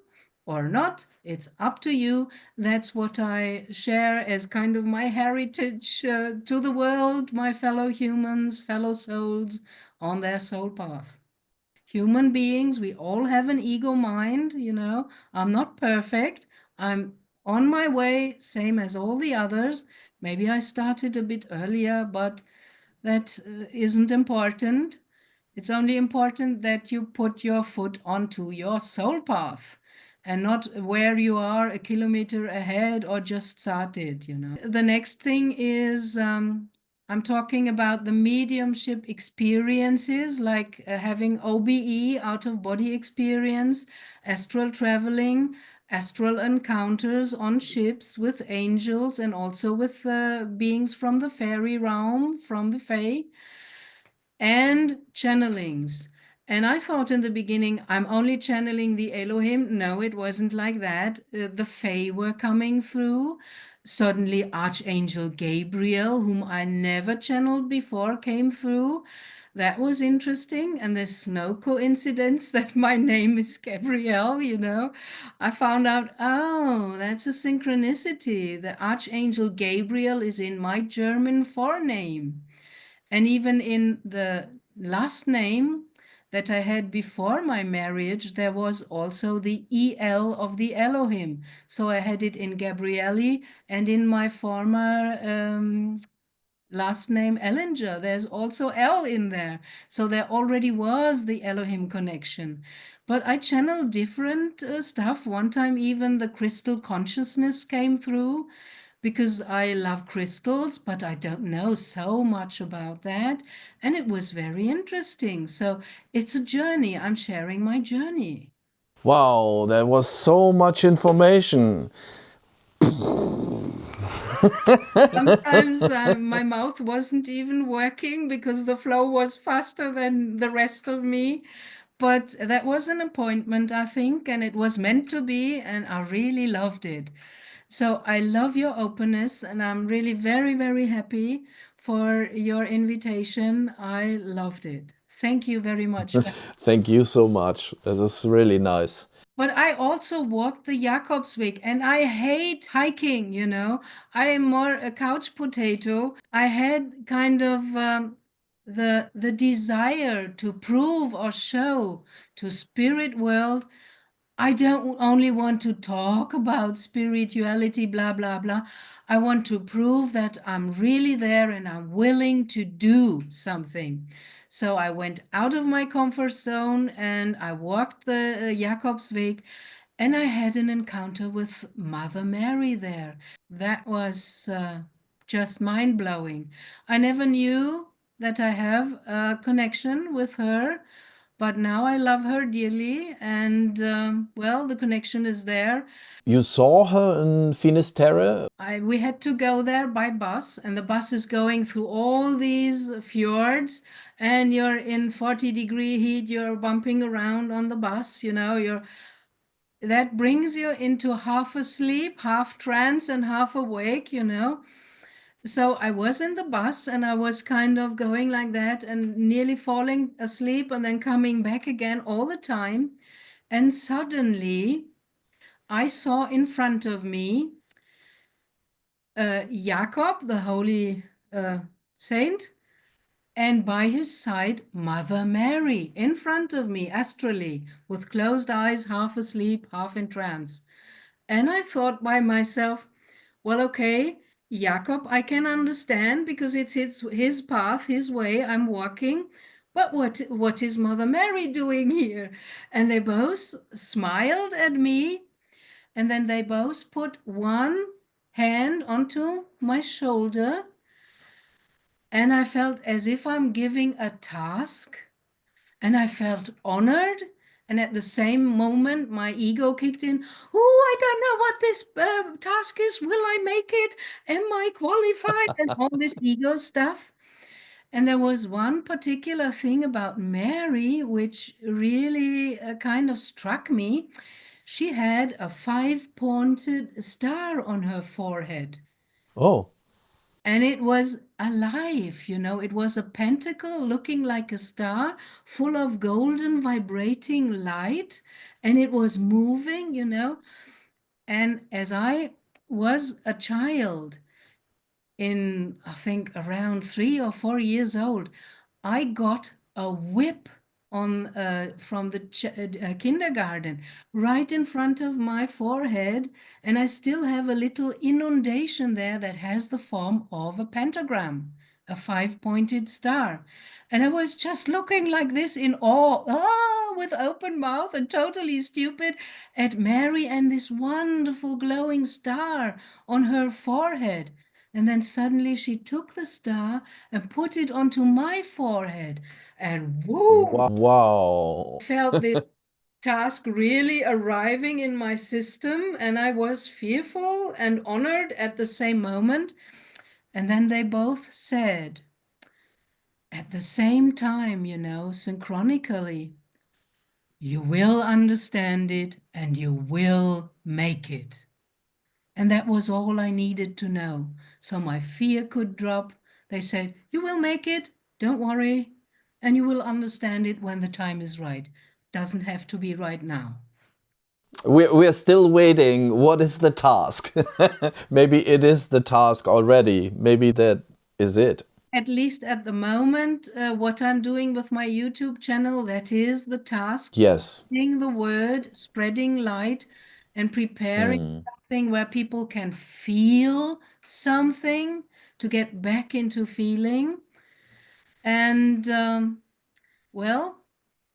Speaker 2: or not. It's up to you. That's what I share as kind of my heritage to the world, my fellow humans, fellow souls on their soul path. Human beings, we all have an ego mind, I'm not perfect. I'm on my way, same as all the others. Maybe I started a bit earlier, but that isn't important. It's only important that you put your foot onto your soul path and not where you are a kilometer ahead or just started. The next thing is I'm talking about the mediumship experiences, like having OBE, out of body experience, astral traveling, astral encounters on ships with angels, and also with beings from the fairy realm, from the Fae, and channelings. And I thought in the beginning, I'm only channeling the Elohim. No, it wasn't like that. The Fae were coming through. Suddenly, Archangel Gabriel, whom I never channeled before, came through. That was interesting. And there's no coincidence that my name is Gabrielle. I found out, oh, that's a synchronicity. The Archangel Gabriel is in my German forename. And even in the last name that I had before my marriage, there was also the EL of the Elohim. So I had it in Gabriele, and in my former last name Ellinger, there's also L in there. So there already was the Elohim connection. But I channeled different stuff. One time even the crystal consciousness came through, because I love crystals, but I don't know so much about that. And it was very interesting. So it's a journey. I'm sharing my journey.
Speaker 1: Wow, that was so much information.
Speaker 2: Sometimes my mouth wasn't even working because the flow was faster than the rest of me. But that was an appointment, I think, and it was meant to be, and I really loved it. So I love your openness, and I'm really very, very happy for your invitation. I loved it. Thank you very much.
Speaker 1: Thank you so much. That is really nice.
Speaker 2: But I also walked the Jakobsweg, and I hate hiking. I am more a couch potato. I had kind of the desire to prove or show to spirit world I don't only want to talk about spirituality, blah, blah, blah. I want to prove that I'm really there and I'm willing to do something. So I went out of my comfort zone and I walked the Jakobsweg, and I had an encounter with Mother Mary there. That was just mind blowing. I never knew that I have a connection with her, but now I love her dearly, and well, the connection is there.
Speaker 1: You saw her in Finisterre?
Speaker 2: We had to go there by bus, and the bus is going through all these fjords, and you're in 40-degree heat, you're bumping around on the bus, that brings you into half asleep, half trance, and half awake. So I was in the bus and I was kind of going like that and nearly falling asleep and then coming back again all the time. And suddenly I saw in front of me Jacob, the holy saint, and by his side, Mother Mary, in front of me, astrally, with closed eyes, half asleep, half in trance. And I thought by myself, well, okay, Jacob, I can understand because it's his path, his way, I'm walking. But what is Mother Mary doing here? And they both smiled at me, and then they both put one hand onto my shoulder, and I felt as if I'm giving a task, and I felt honored. And at the same moment, my ego kicked in. Oh, I don't know what this task is. Will I make it? Am I qualified? And all this ego stuff. And there was one particular thing about Mary which really kind of struck me. She had a 5-pointed star on her forehead.
Speaker 1: Oh.
Speaker 2: And it was alive, it was a pentacle looking like a star, full of golden vibrating light, and it was moving. And as I was a child, in I think around 3 or 4 years old, I got a whip on from the kindergarten right in front of my forehead, and I still have a little inundation there that has the form of a pentagram, a 5-pointed star. And I was just looking like this in awe, with open mouth and totally stupid at Mary and this wonderful glowing star on her forehead. And then suddenly she took the star and put it onto my forehead. And whoo,
Speaker 1: Wow.
Speaker 2: felt this task really arriving in my system. And I was fearful and honored at the same moment. And then they both said, at the same time, synchronically, you will understand it and you will make it. And that was all I needed to know. So my fear could drop. They said, you will make it, don't worry, and you will understand it when the time is right. Doesn't have to be right now.
Speaker 1: We're still waiting. What is the task? Maybe it is the task already. Maybe that is it.
Speaker 2: At least at the moment, what I'm doing with my YouTube channel, that is the task.
Speaker 1: Yes.
Speaker 2: Spreading the word, spreading light, and preparing something where people can feel something to get back into feeling. And well,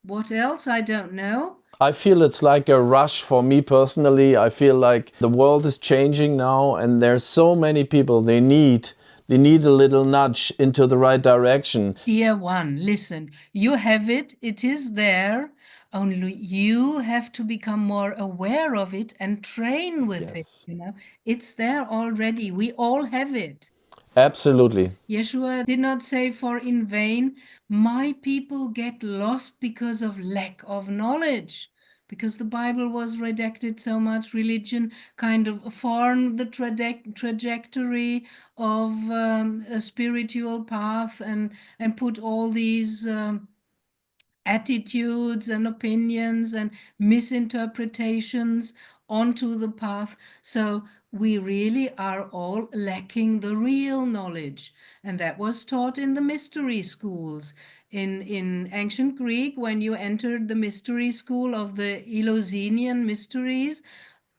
Speaker 2: what else? I don't know.
Speaker 1: I feel it's like a rush for me personally. I feel like the world is changing now and there's so many people they need a little nudge into the right direction.
Speaker 2: Dear one, listen, you have it. It is there. Only you have to become more aware of it and train with
Speaker 1: Yes.
Speaker 2: it. It's there already. We all have it.
Speaker 1: Absolutely.
Speaker 2: Yeshua did not say for in vain, my people get lost because of lack of knowledge. Because the Bible was redacted so much, religion kind of formed the trajectory of a spiritual path and put all these attitudes and opinions and misinterpretations onto the path. So we really are all lacking the real knowledge. And that was taught in the mystery schools. In ancient Greek, when you entered the mystery school of the Eleusinian mysteries,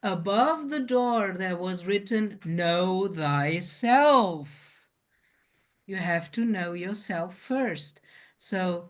Speaker 2: above the door there was written, "Know thyself." You have to know yourself first. So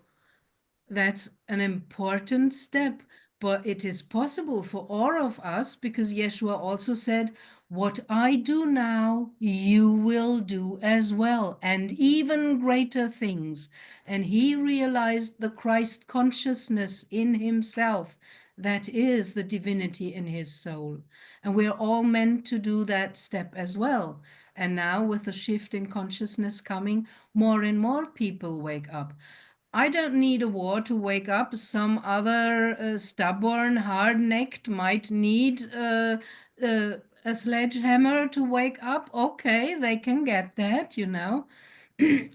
Speaker 2: that's an important step, but it is possible for all of us because Yeshua also said, "What I do now, you will do as well, and even greater things." And he realized the Christ consciousness in himself. That is the divinity in his soul. And we're all meant to do that step as well. And now, with the shift in consciousness coming, more and more people wake up. I don't need a war to wake up. Some other stubborn, hard-necked might need a sledgehammer to wake up. Okay, they can get that, you know.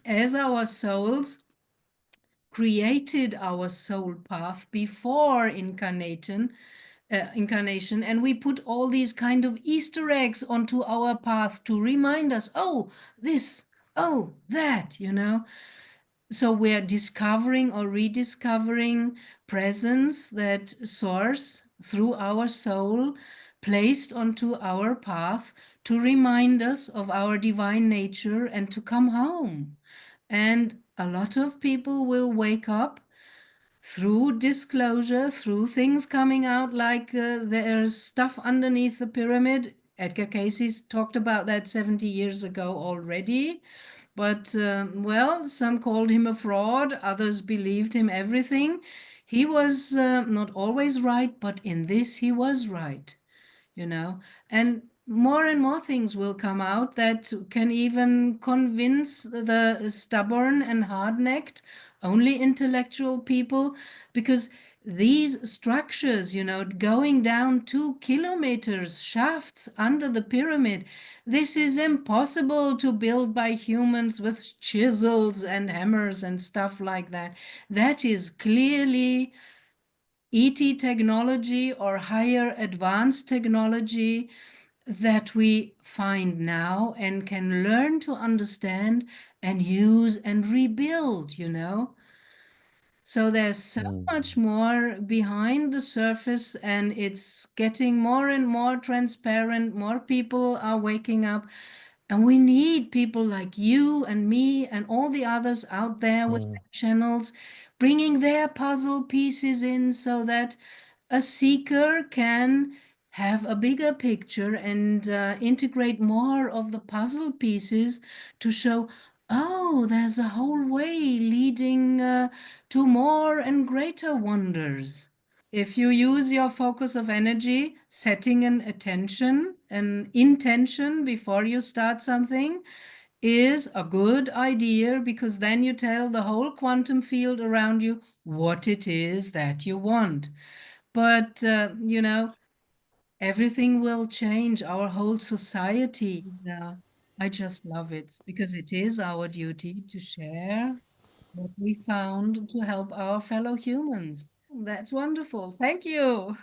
Speaker 2: As our souls created our soul path before incarnation, and we put all these kind of Easter eggs onto our path to remind us, oh, this, oh, that, you know. So we're discovering or rediscovering presence that source through our soul placed onto our path to remind us of our divine nature and to come home. And a lot of people will wake up through disclosure, through things coming out like there's stuff underneath the pyramid. Edgar Cayce's talked about that 70 years ago already. But, well, some called him a fraud, others believed him everything. He was not always right, but in this he was right, you know. And more things will come out that can even convince the stubborn and hard-necked, only intellectual people, because these structures, you know, going down 2 kilometers, shafts under the pyramid, this is impossible to build by humans with chisels and hammers and stuff like that. That is clearly ET technology or higher advanced technology that we find now and can learn to understand and use and rebuild, you know. So there's so much more behind the surface, and it's getting more and more transparent. More people are waking up, and we need people like you and me and all the others out there with their channels, bringing their puzzle pieces in so that a seeker can have a bigger picture and integrate more of the puzzle pieces to show, oh, there's a whole way leading to more and greater wonders. If you use your focus of energy, setting an attention, an intention before you start something is a good idea, because then you tell the whole quantum field around you what it is that you want. But, you know, everything will change, our whole society. I just love it because it is our duty to share what we found to help our fellow humans. That's wonderful. Thank you.